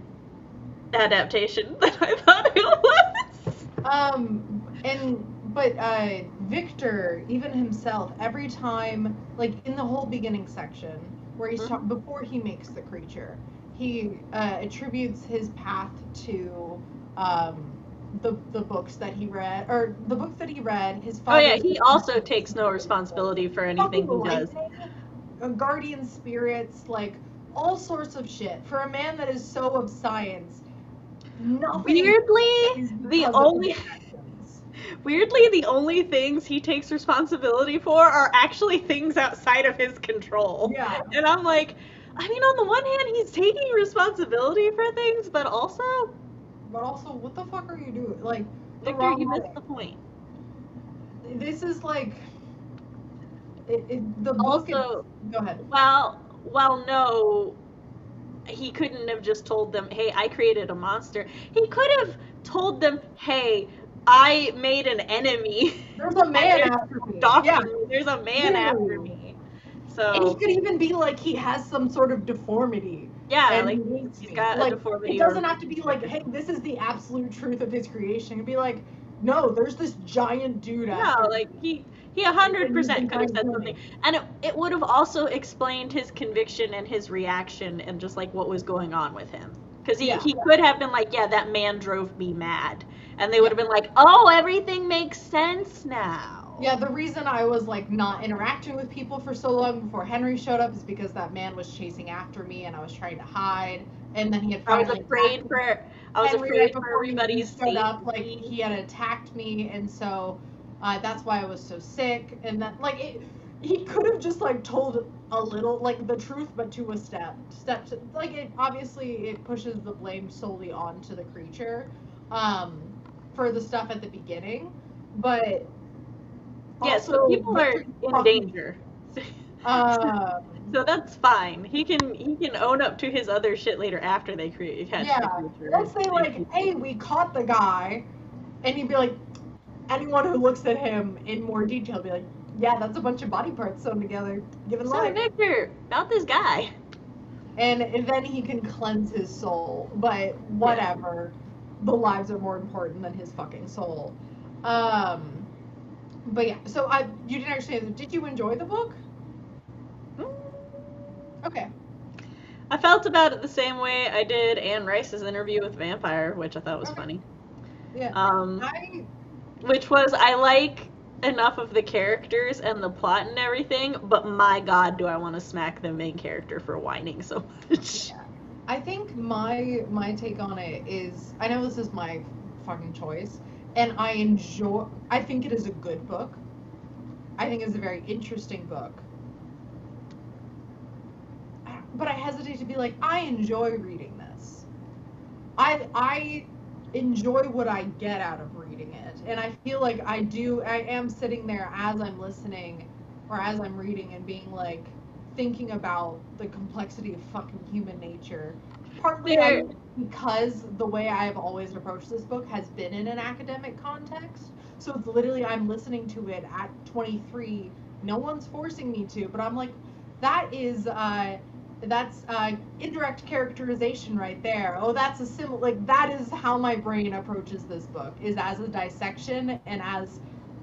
[SPEAKER 1] adaptation than I thought it was.
[SPEAKER 2] But Victor, even himself, every time, like in the whole beginning section, where he's talking before he makes the creature, he attributes his path to the books that he read, or the books that he read. His father.
[SPEAKER 1] Oh yeah, he also takes no responsibility for anything he does.
[SPEAKER 2] Guardian spirits, like all sorts of shit. For a man that is so of science, nothing.
[SPEAKER 1] Weirdly, the only things he takes responsibility for are actually things outside of his control.
[SPEAKER 2] Yeah.
[SPEAKER 1] And I'm like, I mean, on the one hand, he's taking responsibility for things, but also,
[SPEAKER 2] what the fuck are you doing? Like,
[SPEAKER 1] Victor, you missed the point.
[SPEAKER 2] This is like, the book.
[SPEAKER 1] Also,
[SPEAKER 2] go ahead.
[SPEAKER 1] Well, no, he couldn't have just told them, hey, I created a monster. He could have told them, hey, I made an enemy.
[SPEAKER 2] There's a man after me.
[SPEAKER 1] Yeah. There's a man after me. So.
[SPEAKER 2] And he could even be like, he has some sort of deformity.
[SPEAKER 1] Yeah,
[SPEAKER 2] and
[SPEAKER 1] like he's got a deformity.
[SPEAKER 2] It doesn't have to be like, hey, this is the absolute truth of his creation. It'd be like, no, there's this giant dude out there.
[SPEAKER 1] Like he 100% could have said something, and it would have also explained his conviction and his reaction and just like what was going on with him. Because he could have been like, yeah, that man drove me mad, and they would have been like, oh, everything makes sense now.
[SPEAKER 2] Yeah, the reason I was like not interacting with people for so long before Henry showed up is because that man was chasing after me and I was trying to hide, and then he had finally.
[SPEAKER 1] I was afraid for everybody's safety.
[SPEAKER 2] Like he had attacked me, and so that's why I was so sick. And that he could have just like told a little, like the truth, but to a step. Like it obviously it pushes the blame solely onto the creature, for the stuff at the beginning, but
[SPEAKER 1] Yeah, so
[SPEAKER 2] also
[SPEAKER 1] people are
[SPEAKER 2] Victor's
[SPEAKER 1] in
[SPEAKER 2] fucking-
[SPEAKER 1] danger.
[SPEAKER 2] Um,
[SPEAKER 1] So that's fine. He can own up to his other shit later after they catch the creature.
[SPEAKER 2] let's say like, hey, we caught the guy, and he'd be like, anyone who looks at him in more detail be like, yeah, that's a bunch of body parts sewn together, given
[SPEAKER 1] So
[SPEAKER 2] life.
[SPEAKER 1] Victor, not this guy.
[SPEAKER 2] And then he can cleanse his soul, but whatever. The lives are more important than his fucking soul. But yeah, so you didn't understand. Did you enjoy the book? Okay.
[SPEAKER 1] I felt about it the same way I did Anne Rice's interview with Vampire, which I thought was funny.
[SPEAKER 2] Yeah.
[SPEAKER 1] Which was, I like enough of the characters and the plot and everything, but my god, do I want to smack the main character for whining so much.
[SPEAKER 2] Yeah. I think my take on it is, I know this is my fucking choice, and I think it is a good book. I think it's a very interesting book. But I hesitate to be like, I enjoy reading this. I enjoy what I get out of reading it. And I feel like I am sitting there as I'm listening or as I'm reading and being like, thinking about the complexity of fucking human nature. Partly because the way I've always approached this book has been in an academic context. So it's literally, I'm listening to it at 23. No one's forcing me to, but I'm like, that's indirect characterization right there. Oh, that's a symbol. Like, that is how my brain approaches this book, is as a dissection and as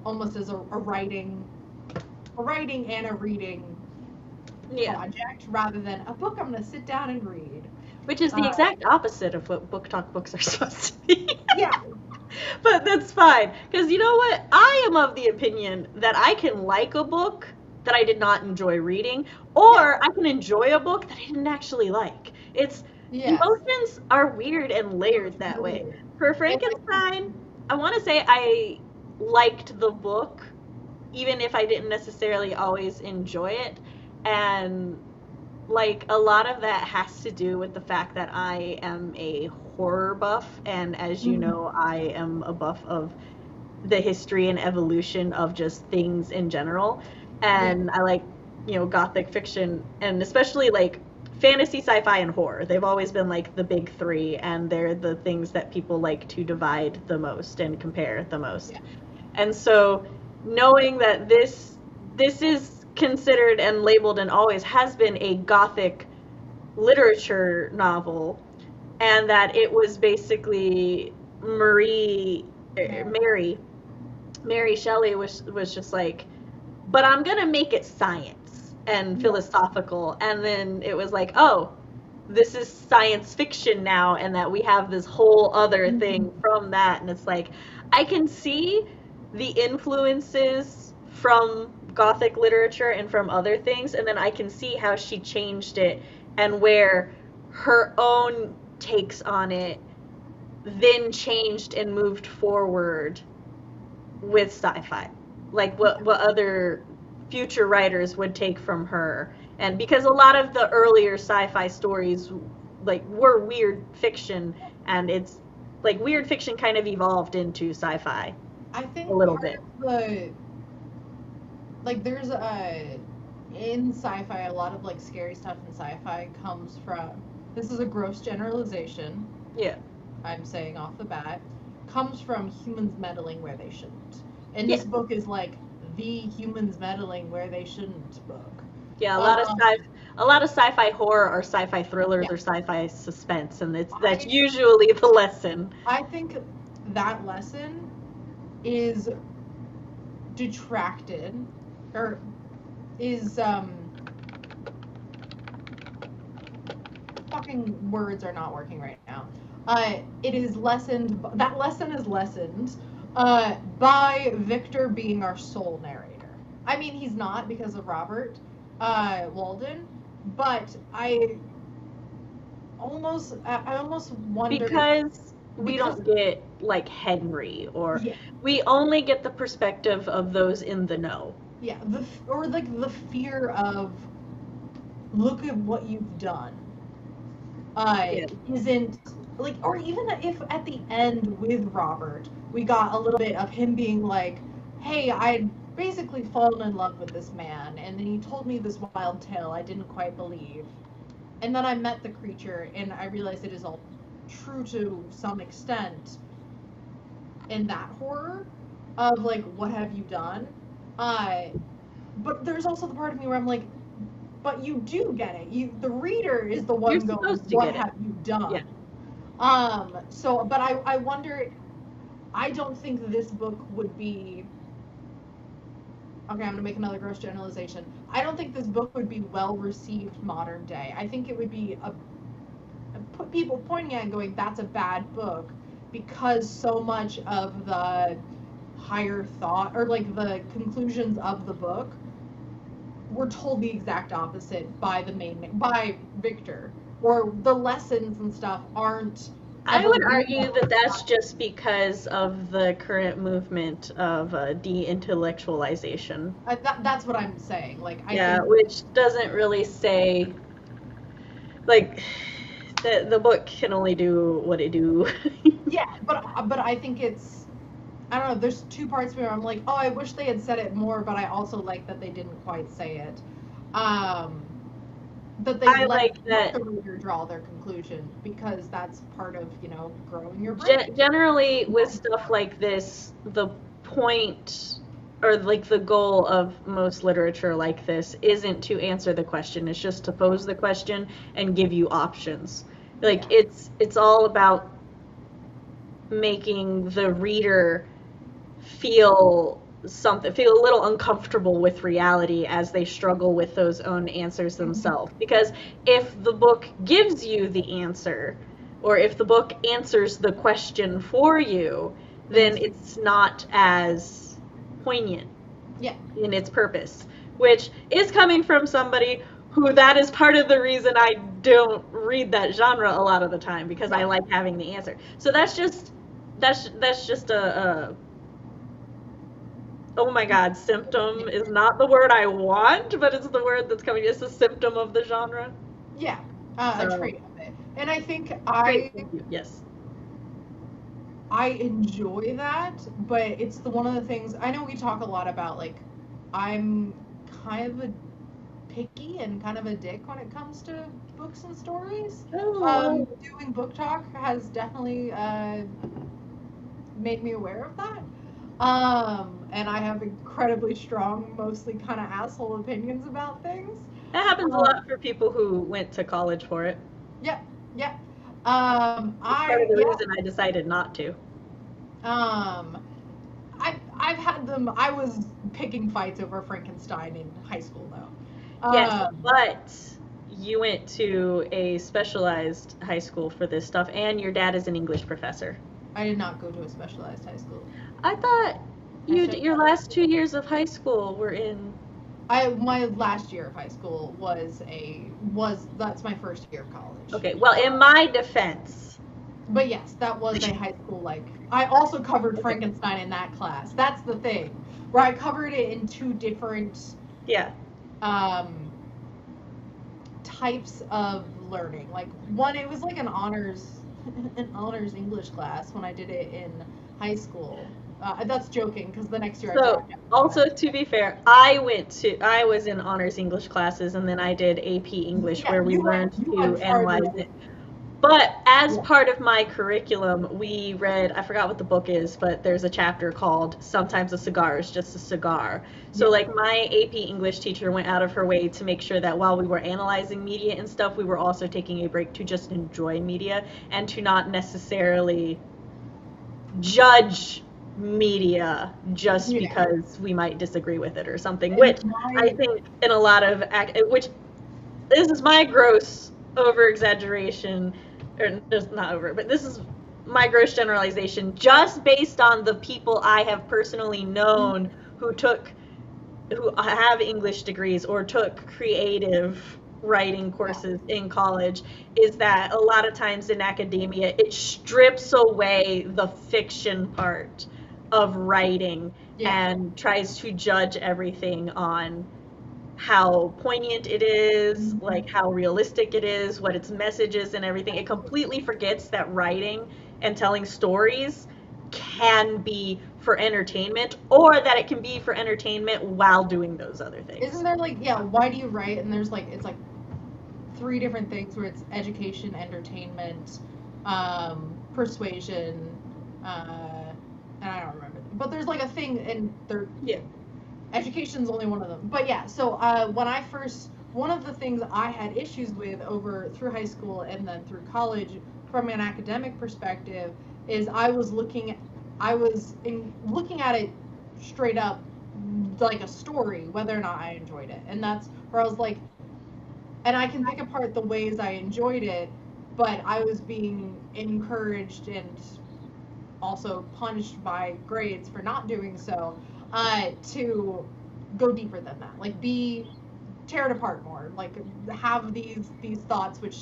[SPEAKER 2] almost as a writing and a reading project, rather than a book I'm going to sit down and read.
[SPEAKER 1] Which is the exact opposite of what book talk books are supposed to be.
[SPEAKER 2] Yeah.
[SPEAKER 1] But that's fine. Because you know what? I am of the opinion that I can like a book that I did not enjoy reading, or I can enjoy a book that I didn't actually like. Emotions are weird and layered that way. For Frankenstein, I want to say I liked the book, even if I didn't necessarily always enjoy it. And like a lot of that has to do with the fact that I am a horror buff, and as you know, I am a buff of the history and evolution of just things in general. And I like, gothic fiction, and especially like fantasy, sci-fi, and horror. They've always been like the big three, and they're the things that people like to divide the most and compare the most. And so knowing that this is considered and labeled and always has been a gothic literature novel, and that it was basically Mary Shelly was just like, but I'm gonna make it science and philosophical, and then it was like, oh, this is science fiction now, and that we have this whole other thing from that, and it's like, I can see the influences from gothic literature and from other things, and then I can see how she changed it and where her own takes on it then changed and moved forward with sci-fi, like what other future writers would take from her. And because a lot of the earlier sci-fi stories like were weird fiction, and it's like weird fiction kind of evolved into sci-fi,
[SPEAKER 2] I think
[SPEAKER 1] a little bit.
[SPEAKER 2] Like there's in sci-fi, a lot of like scary stuff in sci-fi comes from, this is a gross generalization, I'm saying off the bat, comes from humans meddling where they shouldn't. And this book is like the humans meddling where they shouldn't book.
[SPEAKER 1] Yeah, a lot of sci-fi horror or sci-fi thrillers or sci-fi suspense, and that's usually the lesson.
[SPEAKER 2] I think that lesson is detracted, or is fucking words are not working right now. It is lessened. That lesson is lessened by Victor being our sole narrator. I mean, he's not because of Robert Walden, but I almost wonder
[SPEAKER 1] because we don't get like Henry, or we only get the perspective of those in the know.
[SPEAKER 2] yeah, or like the fear of, look at what you've done.
[SPEAKER 1] Yeah.
[SPEAKER 2] Isn't like, or even if at the end with Robert, we got a little bit of him being like, hey, I'd basically fallen in love with this man, and then he told me this wild tale I didn't quite believe. And then I met the creature, and I realized it is all true to some extent in that horror of like, what have you done? But there's also the part of me where I'm like, but you do get it. The reader is the one
[SPEAKER 1] You're
[SPEAKER 2] going,
[SPEAKER 1] supposed to
[SPEAKER 2] what
[SPEAKER 1] get it.
[SPEAKER 2] have you done?
[SPEAKER 1] Yeah.
[SPEAKER 2] So, but I wonder, I don't think this book would be, okay, I'm gonna make another gross generalization. I don't think this book would be well received modern day. I think it would be people pointing at it and going, that's a bad book, because so much of the higher thought, or like the conclusions of the book, were told the exact opposite by by Victor, or the lessons and stuff aren't.
[SPEAKER 1] I would argue that that's just because of the current movement of de-intellectualization.
[SPEAKER 2] That's what I'm saying. Like, I
[SPEAKER 1] Yeah,
[SPEAKER 2] think,
[SPEAKER 1] which doesn't really say, like, the book can only do what it do.
[SPEAKER 2] yeah, but I think it's, I don't know. There's two parts where I'm like, oh, I wish they had said it more, but I also like that they didn't quite say it. That they let the reader draw their conclusion, because that's part of, growing your brain.
[SPEAKER 1] Generally, with stuff like this, the point or like the goal of most literature like this isn't to answer the question. It's just to pose the question and give you options. Like, it's all about making the reader feel a little uncomfortable with reality as they struggle with those own answers themselves. Because if the book gives you the answer, or if the book answers the question for you, then it's not as poignant in its purpose, which is coming from somebody who that is part of the reason I don't read that genre a lot of the time, because I like having the answer. So that's just a oh my god, symptom is not the word I want, but it's the word that's coming. It's a symptom of the genre.
[SPEAKER 2] Yeah, a trait of it. And I think
[SPEAKER 1] yes,
[SPEAKER 2] I enjoy that, but it's one of the things, I know we talk a lot about, like, I'm kind of a picky and kind of a dick when it comes to books and stories. Doing book talk has definitely made me aware of that. And I have incredibly strong, mostly kind of asshole opinions about things.
[SPEAKER 1] That happens a lot for people who went to college for it.
[SPEAKER 2] Yeah.
[SPEAKER 1] Part of the reason I decided not to.
[SPEAKER 2] I've had them. I was picking fights over Frankenstein in high school, though.
[SPEAKER 1] Yes, but you went to a specialized high school for this stuff, and your dad is an English professor.
[SPEAKER 2] I did not go to a specialized high school.
[SPEAKER 1] I thought your last 2 years of high school were in.
[SPEAKER 2] My last year of high school that's my first year of college.
[SPEAKER 1] Okay, well, in my defense.
[SPEAKER 2] But yes, that was a high school, like, I also covered Frankenstein in that class. That's the thing, where I covered it in two different types of learning. Like, one, it was like an honors English class when I did it in high school. That's joking, because the next year
[SPEAKER 1] also, to be fair, I was in honors English classes, and then I did AP English, where we learned to analyze it. But as part of my curriculum, we read, I forgot what the book is, but there's a chapter called Sometimes a Cigar is Just a Cigar. So like, my AP English teacher went out of her way to make sure that while we were analyzing media and stuff, we were also taking a break to just enjoy media and to not necessarily judge media just because we might disagree with it or something, which I think in a lot of which this is my gross over exaggeration, or just not over, but this is my gross generalization just based on the people I have personally known who have English degrees or took creative writing courses in college, is that a lot of times in academia it strips away the fiction part of writing
[SPEAKER 2] Yeah.
[SPEAKER 1] and tries to judge everything on how poignant it is, like how realistic it is, what its message is, and everything. It completely forgets that writing and telling stories can be for entertainment, or that it can be for entertainment while doing those other things.
[SPEAKER 2] Isn't there like, yeah, why do you write? And there's like, it's like 3 different things where it's education, entertainment, persuasion, and I don't remember. But there's like a thing, and there,
[SPEAKER 1] Yeah.
[SPEAKER 2] education's only one of them. But yeah, so one of the things I had issues with through high school and then through college from an academic perspective is I was looking at it straight up like a story, whether or not I enjoyed it. And that's where I was like, and I can pick apart the ways I enjoyed it, but I was being encouraged and also punished by grades for not doing so, to go deeper than that. Like tear it apart more. Like have these thoughts, which,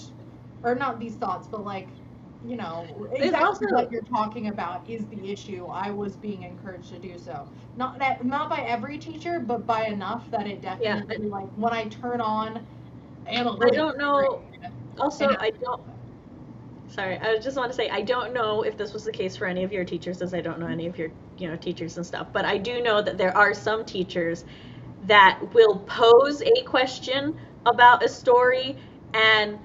[SPEAKER 2] or not these thoughts, but like, you know, exactly
[SPEAKER 1] also,
[SPEAKER 2] what you're talking about is the issue. I was being encouraged to do so. Not by every teacher, but by enough that it definitely, like, when I turn on analytics.
[SPEAKER 1] I don't know. Also, I don't. Sorry, I just want to say I don't know if this was the case for any of your teachers, as I don't know any of your, teachers and stuff. But I do know that there are some teachers that will pose a question about a story, and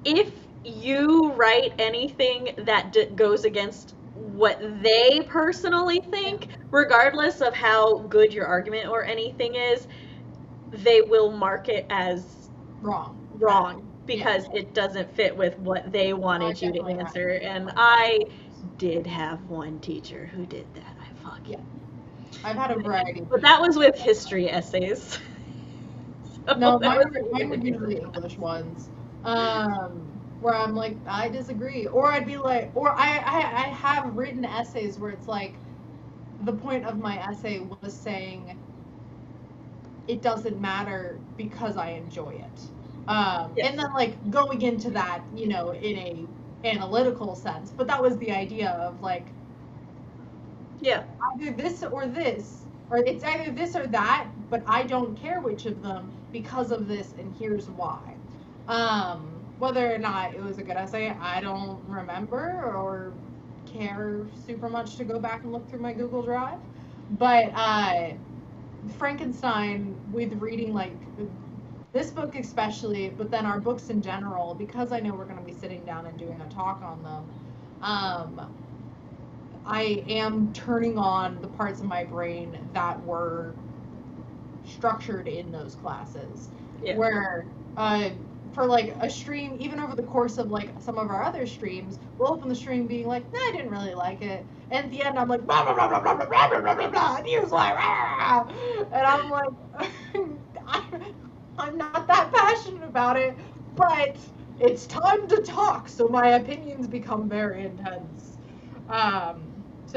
[SPEAKER 1] if you write anything that goes against what they personally think, regardless of how good your argument or anything is, they will mark it as wrong because it doesn't fit with what they wanted you to answer. And I did have one teacher who did that.
[SPEAKER 2] I've had a variety.
[SPEAKER 1] But that was with history essays.
[SPEAKER 2] So no, mine were usually English ones. Where I'm like, I disagree. Or I'd be like, or I have written essays where it's like, the point of my essay was saying it doesn't matter because I enjoy it. And then like going into that, in a analytical sense, but that was the idea of like, either this, or it's either this or that, but I don't care which of them because of this, and here's why. Whether or not it was a good essay, I don't remember or care super much to go back and look through my Google Drive. But Frankenstein, with reading like this book especially, but then our books in general, because I know we're going to be sitting down and doing a talk on them, I am turning on the parts of my brain that were structured in those classes. Where for like a stream, even over the course of like some of our other streams, we'll open the stream being like, nah, I didn't really like it. And at the end, I'm like, blah, blah, blah, blah, blah, blah, blah, blah, blah, blah, and he was like, rah! And I'm like, I'm not that passionate about it, but it's time to talk, so my opinions become very intense. So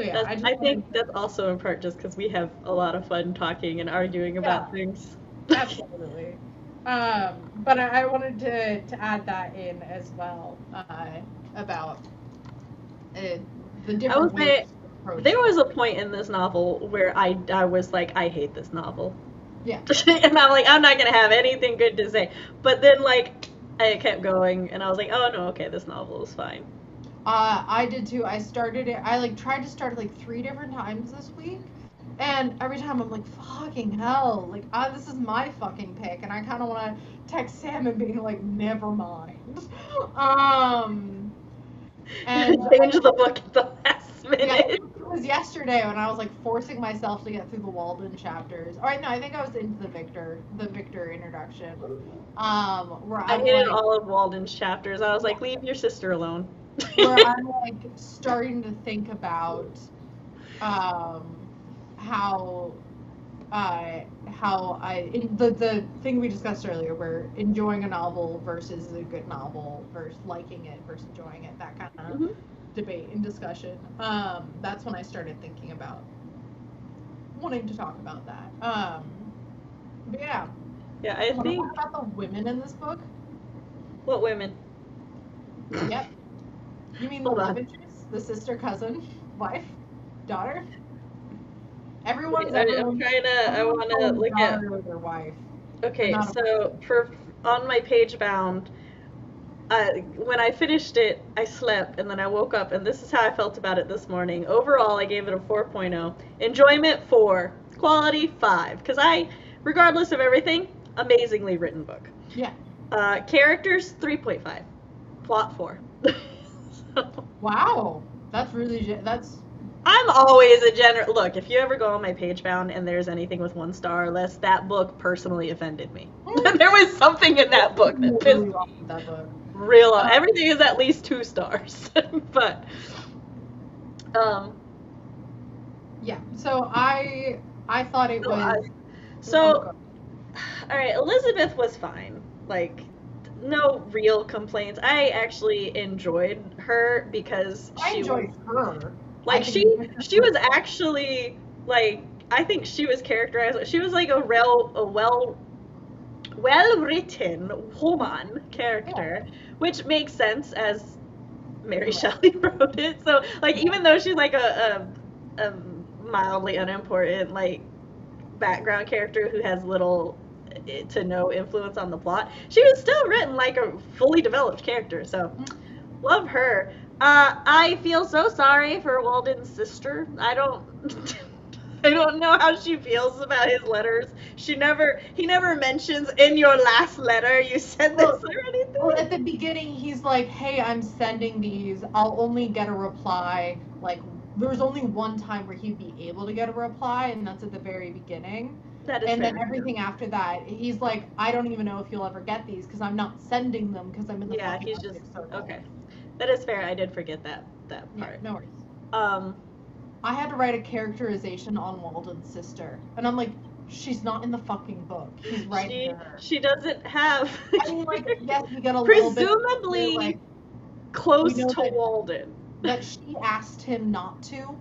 [SPEAKER 2] yeah,
[SPEAKER 1] I think that's also in part just because we have a lot of fun talking and arguing about things.
[SPEAKER 2] Absolutely. But I wanted to add that in as well, about the different ways to approach
[SPEAKER 1] there was a point in this novel where I was like, I hate this novel.
[SPEAKER 2] Yeah.
[SPEAKER 1] And I'm like, I'm not going to have anything good to say. But then, like, I kept going, and I was like, oh, no, okay, this novel is fine.
[SPEAKER 2] I did too. I started it, I like tried to start it like 3 different times this week. And every time I'm like, fucking hell, like, this is my fucking pick, and I kind of want to text Sam and being like, never mind. And
[SPEAKER 1] change the book at the last minute.
[SPEAKER 2] Yeah, it was yesterday when I was like forcing myself to get through the Walden chapters. All right, no, I think I was into the Victor introduction. Where
[SPEAKER 1] I hated all of Walden's chapters. I was like, leave your sister alone.
[SPEAKER 2] Where I'm like starting to think about how the thing we discussed earlier, where enjoying a novel versus a good novel versus liking it versus enjoying it, that kind of debate and discussion. That's when I started thinking about wanting to talk about that. But yeah.
[SPEAKER 1] Yeah, I think.
[SPEAKER 2] Talk about the women in this book.
[SPEAKER 1] What women?
[SPEAKER 2] Yep. You mean the love interest, the sister, cousin, wife? Daughter? Everyone's
[SPEAKER 1] I'm
[SPEAKER 2] everyone.
[SPEAKER 1] trying to, I want to look at,
[SPEAKER 2] daughter or their wife.
[SPEAKER 1] okay,
[SPEAKER 2] not a-
[SPEAKER 1] so on my page bound, when I finished it, I slept, and then I woke up, and this is how I felt about it this morning. Overall, I gave it a 4.0. Enjoyment, 4. Quality, 5. Because regardless of everything, amazingly written book.
[SPEAKER 2] Yeah.
[SPEAKER 1] Characters, 3.5. Plot, 4. So,
[SPEAKER 2] Wow. That's really,
[SPEAKER 1] I'm always a general. Look, if you ever go on my page bound and there's anything with 1 star or less, that book personally offended me. There was something in that book that pissed me
[SPEAKER 2] off that book.
[SPEAKER 1] real off. Everything is at least 2 stars. But
[SPEAKER 2] yeah. So I thought it was
[SPEAKER 1] all right, Elizabeth was fine. Like, no real complaints. I actually enjoyed her because
[SPEAKER 2] I enjoyed her.
[SPEAKER 1] Like, she was actually, like, I think she was characterized, she was like a well-written woman character, which makes sense as Mary Shelley wrote it. So, like, even though she's like a mildly unimportant, like, background character who has little to no influence on the plot, she was still written like a fully developed character. So, love her. I feel so sorry for Walden's sister. I don't know how she feels about his letters. He never mentions in your last letter you sent this or anything.
[SPEAKER 2] Well, at the beginning he's like, hey, I'm sending these. I'll only get a reply. Like, there's only one time where he'd be able to get a reply, and that's at the very beginning.
[SPEAKER 1] That is
[SPEAKER 2] and
[SPEAKER 1] fair.
[SPEAKER 2] Then everything after that, he's like, I don't even know if you'll ever get these because I'm not sending them because I'm in the
[SPEAKER 1] he's just
[SPEAKER 2] circle.
[SPEAKER 1] Okay. That is fair. I did forget that part.
[SPEAKER 2] Yeah, no worries. I had to write a characterization on Walden's sister, and I'm like, she's not in the fucking book. He's writing her.
[SPEAKER 1] She doesn't have.
[SPEAKER 2] I mean, like, yes, we got a little bit.
[SPEAKER 1] Presumably like, close to Walden.
[SPEAKER 2] That she asked him not to.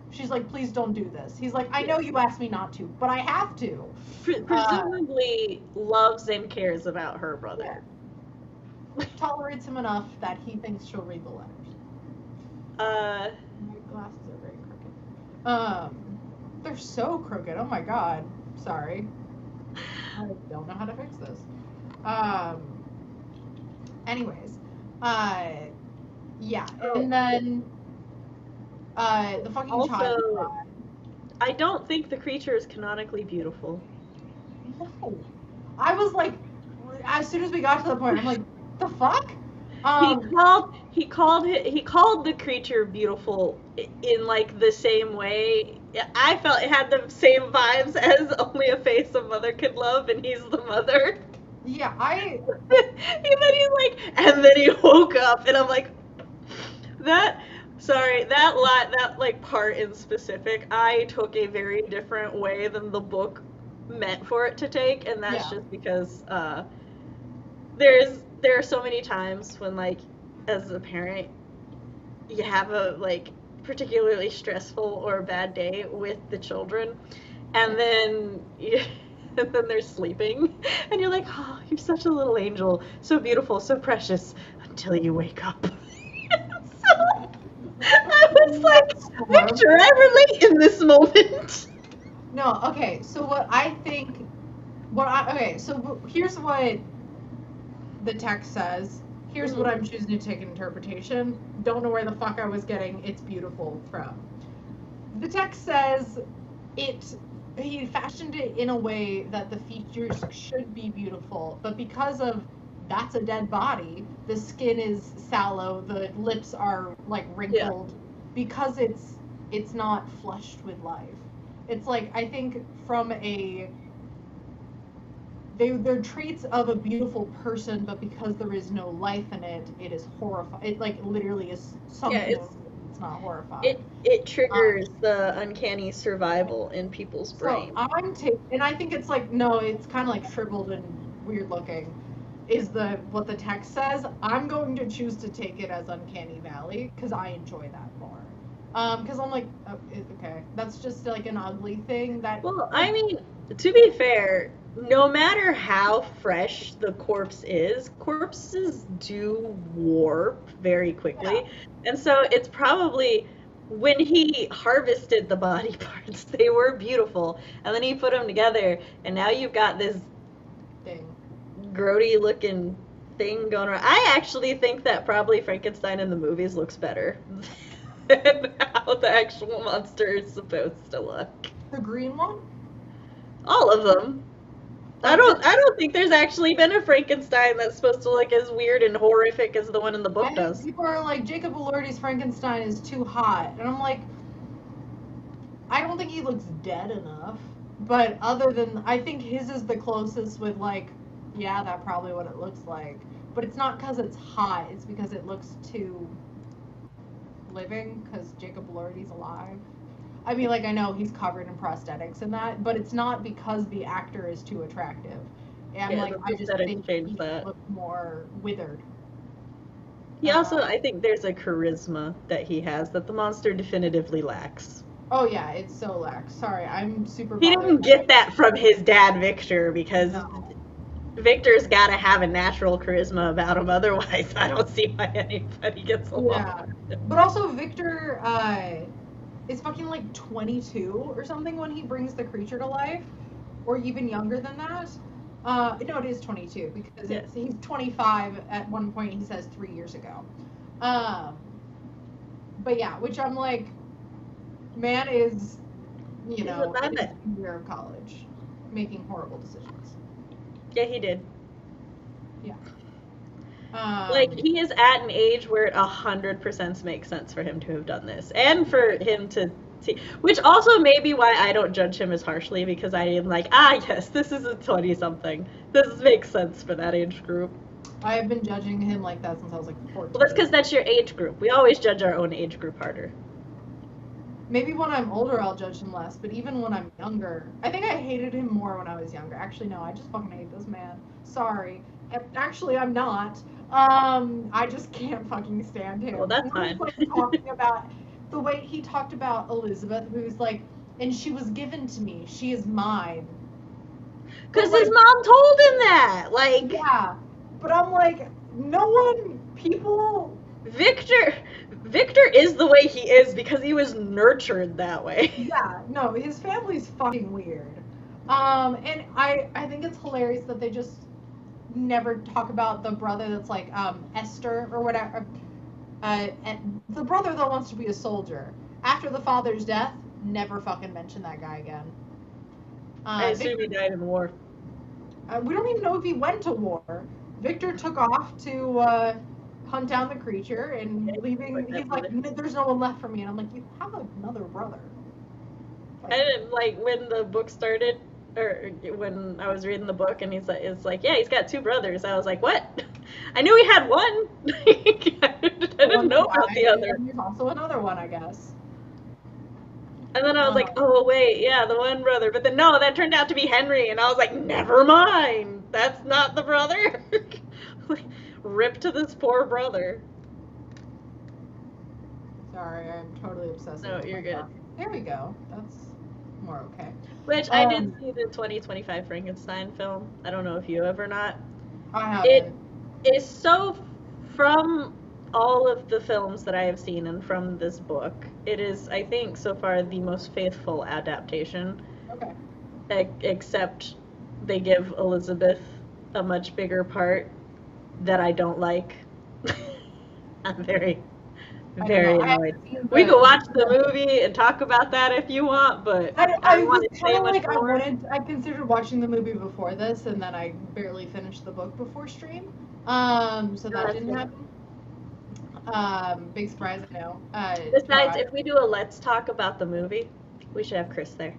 [SPEAKER 2] She's like, please don't do this. He's like, I know you asked me not to, but I have to.
[SPEAKER 1] Presumably loves and cares about her brother.
[SPEAKER 2] Yeah. Tolerates him enough that he thinks she'll read the letters. My glasses are very crooked. They're so crooked. Oh my god. Sorry. I don't know how to fix this. Anyways. Yeah. And then the fucking child.
[SPEAKER 1] I don't think the creature is canonically beautiful.
[SPEAKER 2] No. I was like, as soon as we got to the point, I'm like, the fuck?
[SPEAKER 1] He called the creature beautiful in like the same way. I felt it had the same vibes as only a face a mother could love, and he's the mother.
[SPEAKER 2] Yeah,
[SPEAKER 1] and then he woke up, and I'm like, that part in specific, I took a very different way than the book meant for it to take, and that's just because there are so many times when, like, as a parent, you have a, like, particularly stressful or bad day with the children, and then they're sleeping, and you're like, oh, you're such a little angel, so beautiful, so precious, until you wake up. So, I was like, Victor, I relate in this moment.
[SPEAKER 2] No, okay, so so here's what the text says. Here's what I'm choosing to take an interpretation. Don't know where the fuck I was getting "it's beautiful" from. The text says he fashioned it in a way that the features should be beautiful, but because of that's a dead body, the skin is sallow, the lips are like wrinkled, because it's not flushed with life. It's like, I think from they're traits of a beautiful person, but because there is no life in it, it is horrifying. It like literally is something. It's not horrifying.
[SPEAKER 1] It triggers the uncanny survival in people's brain.
[SPEAKER 2] So and I think it's like, no, it's kind of like shriveled and weird looking. Is what the text says. I'm going to choose to take it as Uncanny Valley because I enjoy that more. Because I'm like, oh, okay, that's just like an ugly thing that.
[SPEAKER 1] Well, I mean, to be fair, no matter how fresh the corpse is, corpses do warp very quickly, and so it's probably when he harvested the body parts, they were beautiful, and then he put them together, and now you've got this
[SPEAKER 2] Thing.
[SPEAKER 1] grody looking thing going around. I actually think that probably Frankenstein in the movies looks better than how the actual monster is supposed to look.
[SPEAKER 2] The green one?
[SPEAKER 1] All of them. I don't think there's actually been a Frankenstein that's supposed to look as weird and horrific as the one in the book does.
[SPEAKER 2] People are like, Jacob Elordi's Frankenstein is too hot. And I'm like, I don't think he looks dead enough. But I think his is the closest with like, yeah, that's probably what it looks like. But it's not because it's hot, it's because it looks too living, because Jacob Elordi's alive. I mean, like, I know he's covered in prosthetics and that, but it's not because the actor is too attractive. And
[SPEAKER 1] Yeah,
[SPEAKER 2] like, I just think he looks more withered.
[SPEAKER 1] He also, I think there's a charisma that he has that the monster definitively lacks.
[SPEAKER 2] Oh yeah, it's so lax. Sorry, I'm super.
[SPEAKER 1] He didn't get that from his dad, Victor, because Victor's got to have a natural charisma about him. Otherwise, I don't see why anybody gets along.
[SPEAKER 2] Yeah, but also Victor is fucking like 22 or something when he brings the creature to life, or even younger than that. No, it is 22 because he's 25 at one point. He says 3 years ago. But yeah, which I'm like, man is, in his year of college, making horrible decisions.
[SPEAKER 1] Yeah, he did.
[SPEAKER 2] Yeah.
[SPEAKER 1] Like, he is at an age where it 100% makes sense for him to have done this. And for him to see. Which also may be why I don't judge him as harshly, because I am like, yes, this is a 20-something. This makes sense for that age group.
[SPEAKER 2] I have been judging him like that since I was like 14.
[SPEAKER 1] Well, that's because that's your age group. We always judge our own age group harder.
[SPEAKER 2] Maybe when I'm older, I'll judge him less, but even when I'm younger, I think I hated him more when I was younger. Actually, no, I just fucking hate this man. Sorry. Actually, I'm not. I just can't fucking stand him.
[SPEAKER 1] Well, that's fine.
[SPEAKER 2] Like, talking about the way he talked about Elizabeth, who's like, and she was given to me. She is mine.
[SPEAKER 1] Because his mom told him that. Like,
[SPEAKER 2] yeah. But I'm like, people.
[SPEAKER 1] Victor is the way he is because he was nurtured that way.
[SPEAKER 2] Yeah, no, his family's fucking weird. And I think it's hilarious that they just never talk about the brother that's like Esther or whatever. And the brother that wants to be a soldier. After the father's death, never fucking mention that guy again.
[SPEAKER 1] I assume he died in war.
[SPEAKER 2] We don't even know if he went to war. Victor took off to hunt down the creature, and leaving, he's like, there's no one left for me. And I'm like, you have another brother.
[SPEAKER 1] Like, I didn't, like, when the book started, or when I was reading the book, and it's like, yeah, he's got 2 brothers. I was like, what? I knew he had one. I didn't know about the other.
[SPEAKER 2] There's also another one, I guess.
[SPEAKER 1] And then I was like, oh, wait, yeah, the one brother. But then, no, that turned out to be Henry. And I was like, never mind. That's not the brother. Rip to this poor brother.
[SPEAKER 2] Sorry, I'm totally obsessed.
[SPEAKER 1] No, you're good.
[SPEAKER 2] There we go. That's more okay.
[SPEAKER 1] Which, I did see the 2025 Frankenstein film. I don't know if you have or not.
[SPEAKER 2] I haven't.
[SPEAKER 1] It is so, from all of the films that I have seen and from this book, it is, I think, so far the most faithful adaptation.
[SPEAKER 2] Okay.
[SPEAKER 1] Except they give Elizabeth a much bigger part that I don't like. I'm very annoyed. We can watch the movie and talk about that if you want, but I want to say much more.
[SPEAKER 2] I considered watching the movie before this, and then I barely finished the book before stream. So that didn't happen. Big surprise, I know.
[SPEAKER 1] Besides, if we do a let's talk about the movie, we should have Chris there.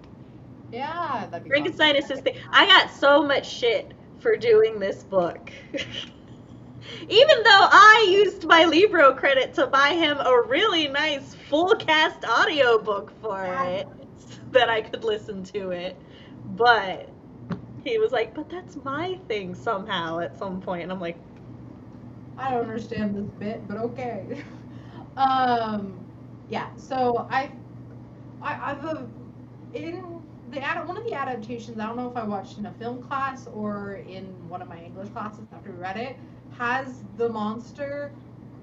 [SPEAKER 2] Yeah, that'd be
[SPEAKER 1] Frankenstein is his thing. I got so much shit for doing this book. Even though I used my Libro credit to buy him a really nice full cast audiobook for it, so that I could listen to it. But he was like, but that's my thing somehow at some point. And I'm like,
[SPEAKER 2] I don't understand this bit, but okay. Yeah, so one of the adaptations, I don't know if I watched in a film class or in one of my English classes after we read it, has the monster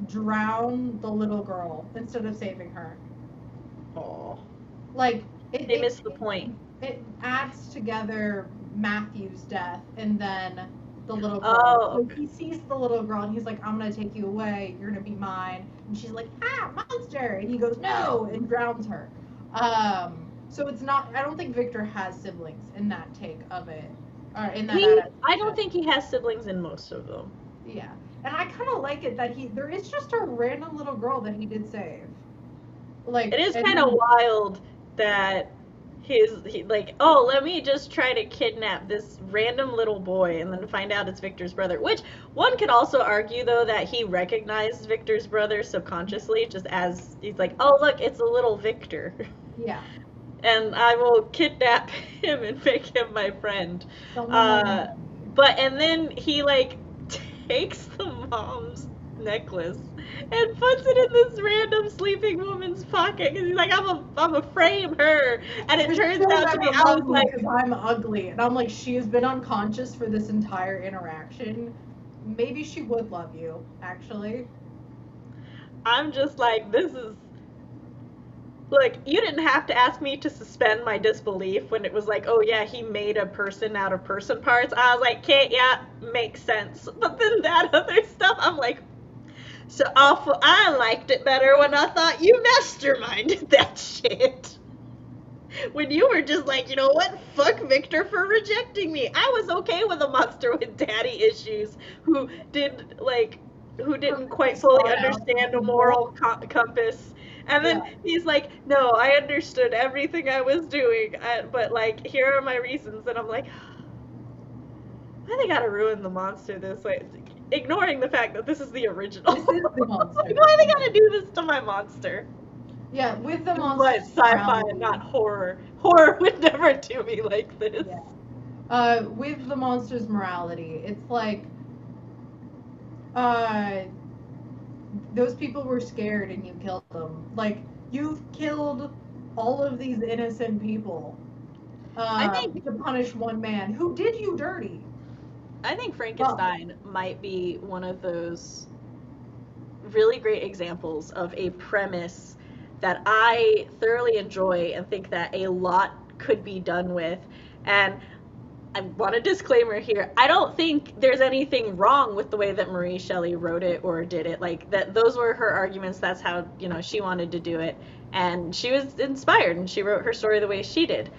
[SPEAKER 2] drown the little girl instead of saving her.
[SPEAKER 1] Oh,
[SPEAKER 2] Like
[SPEAKER 1] they missed the point.
[SPEAKER 2] It adds together Matthew's death and then the little girl.
[SPEAKER 1] Oh,
[SPEAKER 2] So
[SPEAKER 1] okay.
[SPEAKER 2] he sees the little girl and he's like, I'm gonna take you away. You're gonna be mine. And she's like, ah, monster. And he goes, no, and drowns her. So it's not. I don't think Victor has siblings in that take of it, or in that adaptation.
[SPEAKER 1] I don't think he has siblings in most of them.
[SPEAKER 2] Yeah, and I kind of like it that there is just a random little girl that he did save. Like
[SPEAKER 1] It is kind of wild that oh, let me just try to kidnap this random little boy and then find out it's Victor's brother. Which one could also argue, though, that he recognized Victor's brother subconsciously, just as he's like, oh, look, it's a little Victor.
[SPEAKER 2] Yeah.
[SPEAKER 1] And I will kidnap him and make him my friend. And then he like takes the mom's necklace and puts it in this random sleeping woman's pocket because he's like, I'm a frame her, and it turns out to be I was like,
[SPEAKER 2] because I'm ugly, and I'm like, she has been unconscious for this entire interaction. Maybe she would love you, actually.
[SPEAKER 1] I'm just like, this is. Look, you didn't have to ask me to suspend my disbelief when it was like, oh yeah, he made a person out of person parts. I was like, okay, yeah, makes sense. But then that other stuff, I'm like, so awful. I liked it better when I thought you masterminded that shit. When you were just like, you know what, fuck Victor for rejecting me. I was okay with a monster with daddy issues who didn't quite fully understand a moral compass. And then he's like, no, I understood everything I was doing, but like, here are my reasons. And I'm like, why they gotta ruin the monster this way? Ignoring the fact that this is the original.
[SPEAKER 2] This is the monster.
[SPEAKER 1] Why they gotta do this to my monster?
[SPEAKER 2] Yeah, with the monster.
[SPEAKER 1] But sci-fi and not horror. Horror would never do me like this.
[SPEAKER 2] Yeah. With the monster's morality, it's like, those people were scared and you killed them. Like, you've killed all of these innocent people
[SPEAKER 1] I think
[SPEAKER 2] to punish one man who did you dirty.
[SPEAKER 1] I think Frankenstein might be one of those really great examples of a premise that I thoroughly enjoy and think that a lot could be done with. And I want a disclaimer here. I don't think there's anything wrong with the way that Mary Shelley wrote it or did it. Like, that those were her arguments. That's how, she wanted to do it. And she was inspired and she wrote her story the way she did.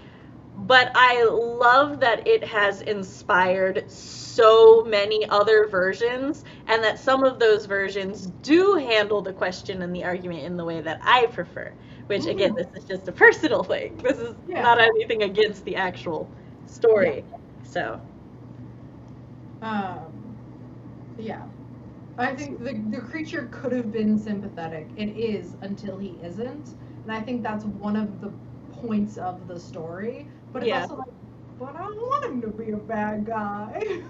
[SPEAKER 1] But I love that it has inspired so many other versions, and that some of those versions do handle the question and the argument in the way that I prefer. Which, again, this is just a personal thing. This is not anything against the actual story. Yeah. So.
[SPEAKER 2] Yeah. I think the creature could have been sympathetic. It is until he isn't. And I think that's one of the points of the story. But it's also like, but I don't want him to be a bad guy.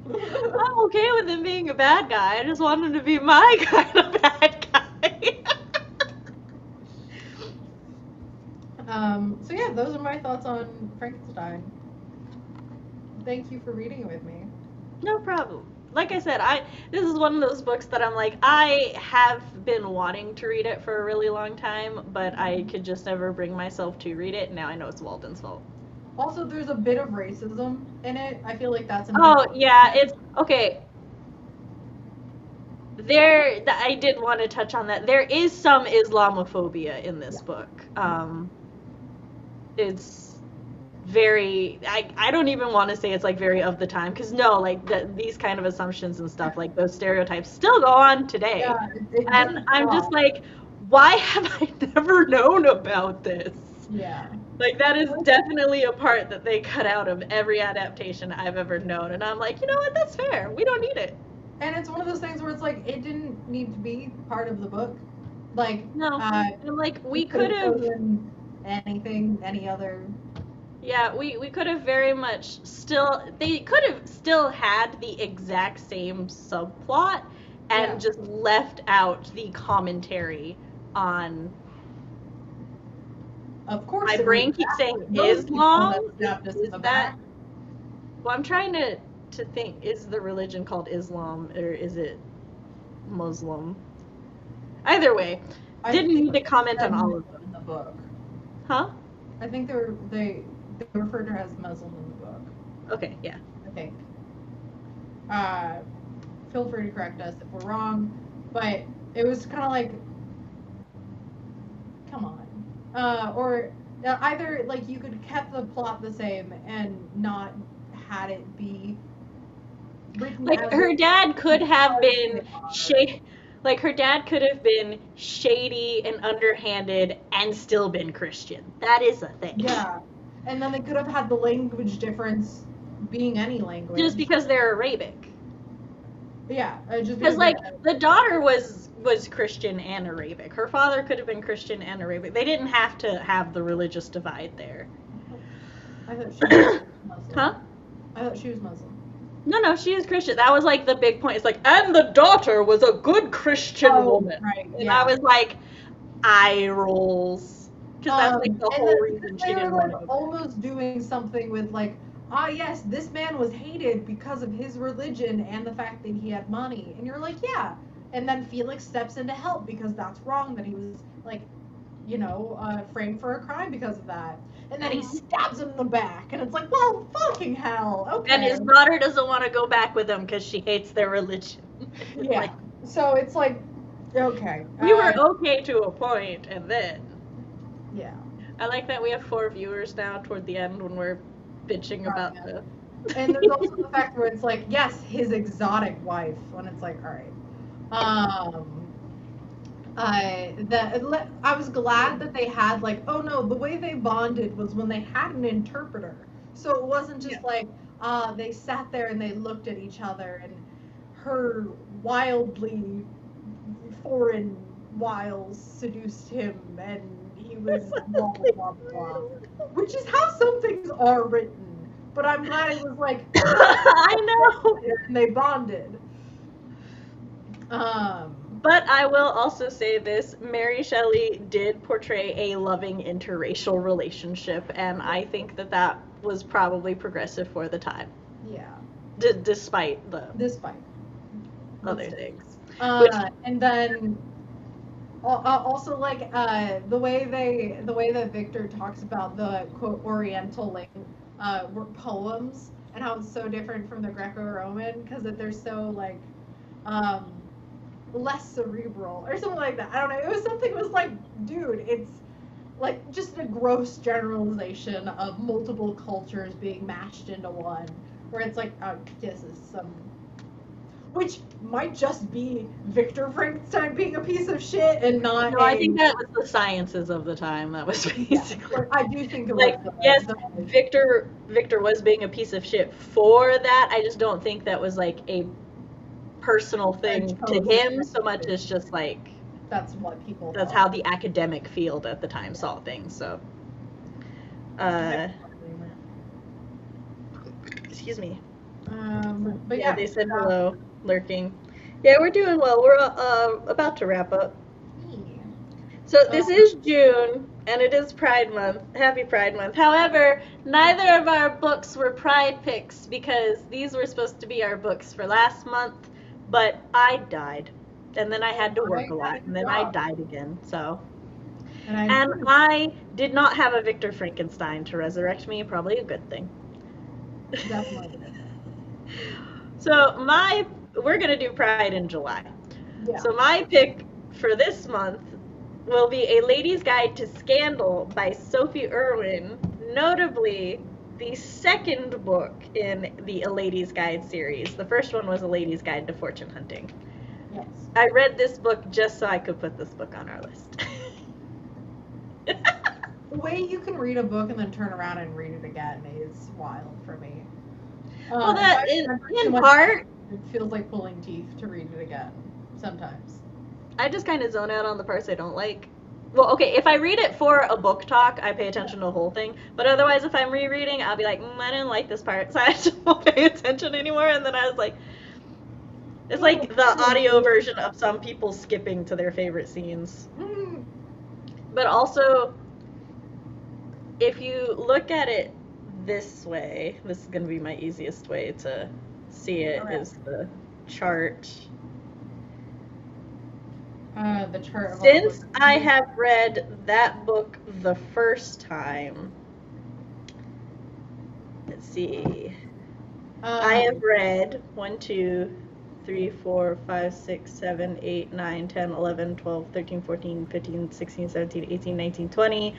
[SPEAKER 1] I'm okay with him being a bad guy. I just want him to be my kind of bad guy.
[SPEAKER 2] So yeah, those are my thoughts on Frankenstein. Thank you for reading it with me.
[SPEAKER 1] No problem. Like I said, this is one of those books that I'm like, I have been wanting to read it for a really long time, but I could just never bring myself to read it. Now I know it's Walden's fault.
[SPEAKER 2] Also, there's a bit of racism in it. I feel like that's important.
[SPEAKER 1] Oh, yeah, it's okay. I did want to touch on that. There is some Islamophobia in this book. It's very, I don't even want to say it's like very of the time, because no, like these kind of assumptions and stuff, like those stereotypes still go on today.
[SPEAKER 2] Yeah,
[SPEAKER 1] and I'm just like, why have I never known about this?
[SPEAKER 2] Yeah.
[SPEAKER 1] Like, that is definitely a part that they cut out of every adaptation I've ever known. And I'm like, you know what, that's fair. We don't need it.
[SPEAKER 2] And it's one of those things where it's like, it didn't need to be part of the book. Like,
[SPEAKER 1] no. And like, we could have
[SPEAKER 2] anything, any other.
[SPEAKER 1] Yeah, we could have very much they could have still had the exact same subplot and just left out the commentary on.
[SPEAKER 2] Of course.
[SPEAKER 1] My brain keeps saying Islam. Is that? Well, I'm trying to think. Is the religion called Islam or is it Muslim? Either way, didn't need to comment on all of them.
[SPEAKER 2] that book.
[SPEAKER 1] Huh?
[SPEAKER 2] I think they referred to her as Muslim in the book.
[SPEAKER 1] Okay, yeah.
[SPEAKER 2] I think. Feel free to correct us if we're wrong, but it was kind of like, come on, or either like you could kept the plot the same and not had it be written
[SPEAKER 1] Like
[SPEAKER 2] as
[SPEAKER 1] her dad could have been
[SPEAKER 2] shady.
[SPEAKER 1] like her dad could have been shady and underhanded and still been Christian. That is a thing.
[SPEAKER 2] Yeah, and then they could have had the language difference being any language.
[SPEAKER 1] Just because they're Arabic.
[SPEAKER 2] Yeah, just
[SPEAKER 1] because like the daughter was Christian and Arabic. Her father could have been Christian and Arabic. They didn't have to have the religious divide there.
[SPEAKER 2] I thought she was Muslim.
[SPEAKER 1] Huh?
[SPEAKER 2] I thought she was Muslim.
[SPEAKER 1] No, she is Christian. That was like the big point. It's like, and the daughter was a good Christian woman.
[SPEAKER 2] Right.
[SPEAKER 1] And I was like, eye rolls. Because that's like the whole reason she didn't want to go
[SPEAKER 2] almost doing something with like, yes, this man was hated because of his religion and the fact that he had money. And you're like, yeah. And then Felix steps in to help because that's wrong that he was like, framed for a crime because of that. And then he stabs him in the back. And it's like, well, fucking hell. Okay.
[SPEAKER 1] And his daughter doesn't want to go back with him because she hates their religion.
[SPEAKER 2] Yeah.
[SPEAKER 1] Like,
[SPEAKER 2] so it's like, okay.
[SPEAKER 1] We were okay to a point, and then.
[SPEAKER 2] Yeah.
[SPEAKER 1] I like that we have 4 viewers now toward the end when we're bitching about the.
[SPEAKER 2] And there's also the fact where it's like, yes, his exotic wife. When it's like, all right. I was glad that they had like, oh no, the way they bonded was when they had an interpreter. So it wasn't just like they sat there and they looked at each other and her wildly foreign wiles seduced him and he was blah blah blah, which is how some things are written. But I'm glad it was like
[SPEAKER 1] I know.
[SPEAKER 2] And they bonded.
[SPEAKER 1] But I will also say this, Mary Shelley did portray a loving interracial relationship, and I think that was probably progressive for the time.
[SPEAKER 2] Yeah.
[SPEAKER 1] Despite other things.
[SPEAKER 2] And then also like the way that Victor talks about the quote Oriental poems and how it's so different from the Greco-Roman because that they're so like less cerebral or something like that. I don't know. It was something that was like, dude, it's like just a gross generalization of multiple cultures being mashed into one where it's like, oh, this is some, which might just be Victor Frankenstein being a piece of shit and not.
[SPEAKER 1] No, I think that was the sciences of the time. That was basically.
[SPEAKER 2] Yeah, I do think it
[SPEAKER 1] like
[SPEAKER 2] was
[SPEAKER 1] yes, Victor was being a piece of shit for that. I just don't think that was like a personal thing to him so much as just like
[SPEAKER 2] that's what people.
[SPEAKER 1] That's how the academic field at the time saw things. So. Excuse me.
[SPEAKER 2] But
[SPEAKER 1] yeah, they said hello, lurking. Yeah, we're doing well. We're about to wrap up. So this is June, and it is Pride Month. Happy Pride Month. However, neither of our books were Pride picks because these were supposed to be our books for last month, but I died, and then I had to work a lot, and then I died again. So, and I did not have a Victor Frankenstein to resurrect me. Probably a good thing.
[SPEAKER 2] Definitely.
[SPEAKER 1] So we're gonna do Pride in July.
[SPEAKER 2] Yeah.
[SPEAKER 1] So my pick for this month will be A Lady's Guide to Scandal by Sophie Irwin, notably the second book in the A Lady's Guide series. The first one was A Lady's Guide to Fortune Hunting.
[SPEAKER 2] Yes.
[SPEAKER 1] I read this book just so I could put this book on our list.
[SPEAKER 2] The way you can read a book and then turn around and read it again is wild for me.
[SPEAKER 1] Well, that in part,
[SPEAKER 2] it feels like pulling teeth to read it again sometimes.
[SPEAKER 1] I just kind of zone out on the parts I don't like. Well, okay, if I read it for a book talk, I pay attention to the whole thing. But otherwise, if I'm rereading, I'll be like, I didn't like this part, so I just won't pay attention anymore. And then I was like, it's like the audio version of some people skipping to their favorite scenes. But also, if you look at it this way, this is going to be my easiest way to see it, is the chart.
[SPEAKER 2] The chart of all
[SPEAKER 1] Since
[SPEAKER 2] books.
[SPEAKER 1] I have read that book the first time, let's see. I have read 1, 2, 3, 4, 5, 6, 7, 8, 9, 10, 11, 12, 13, 14, 15, 16, 17, 18, 19, 20,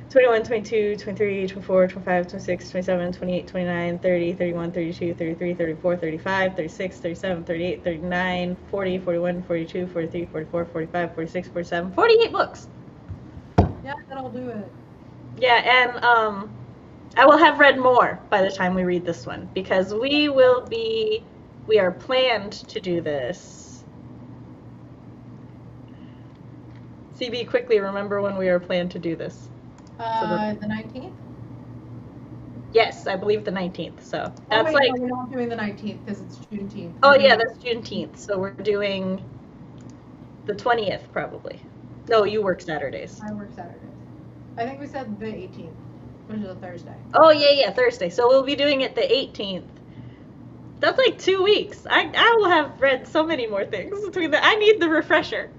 [SPEAKER 1] 21, 22, 23, 24, 25, 26, 27, 28, 29, 30, 31, 32, 33, 34, 35, 36, 37, 38, 39, 40, 41, 42, 43, 44, 45, 46, 47, 48 books.
[SPEAKER 2] Yeah, that'll do it.
[SPEAKER 1] Yeah, and I will have read more by the time we read this one, because we are planned to do this. CB, quickly remember when we are planned to do this.
[SPEAKER 2] The 19th?
[SPEAKER 1] Yes, I believe the 19th, so that's
[SPEAKER 2] No, we're not doing the 19th because it's Juneteenth.
[SPEAKER 1] Oh yeah, that's Juneteenth, so we're doing the 20th probably. No, you work Saturdays.
[SPEAKER 2] I work Saturdays. I think we said the 18th, which is a Thursday.
[SPEAKER 1] Oh yeah, Thursday. So we'll be doing it the 18th. That's like 2 weeks. I will have read so many more things between I need the refresher.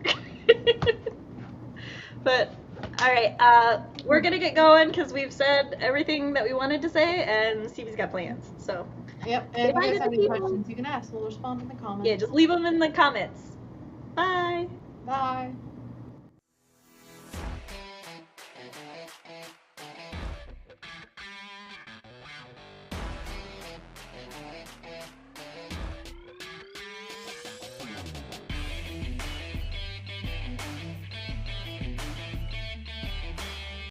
[SPEAKER 1] But all right, we're gonna get going because we've said everything that we wanted to say, and Stevie's got plans. So.
[SPEAKER 2] Yep. And if you guys have any questions, you can ask. We'll respond in the comments.
[SPEAKER 1] Yeah, just leave them in the comments. Bye.
[SPEAKER 2] Bye.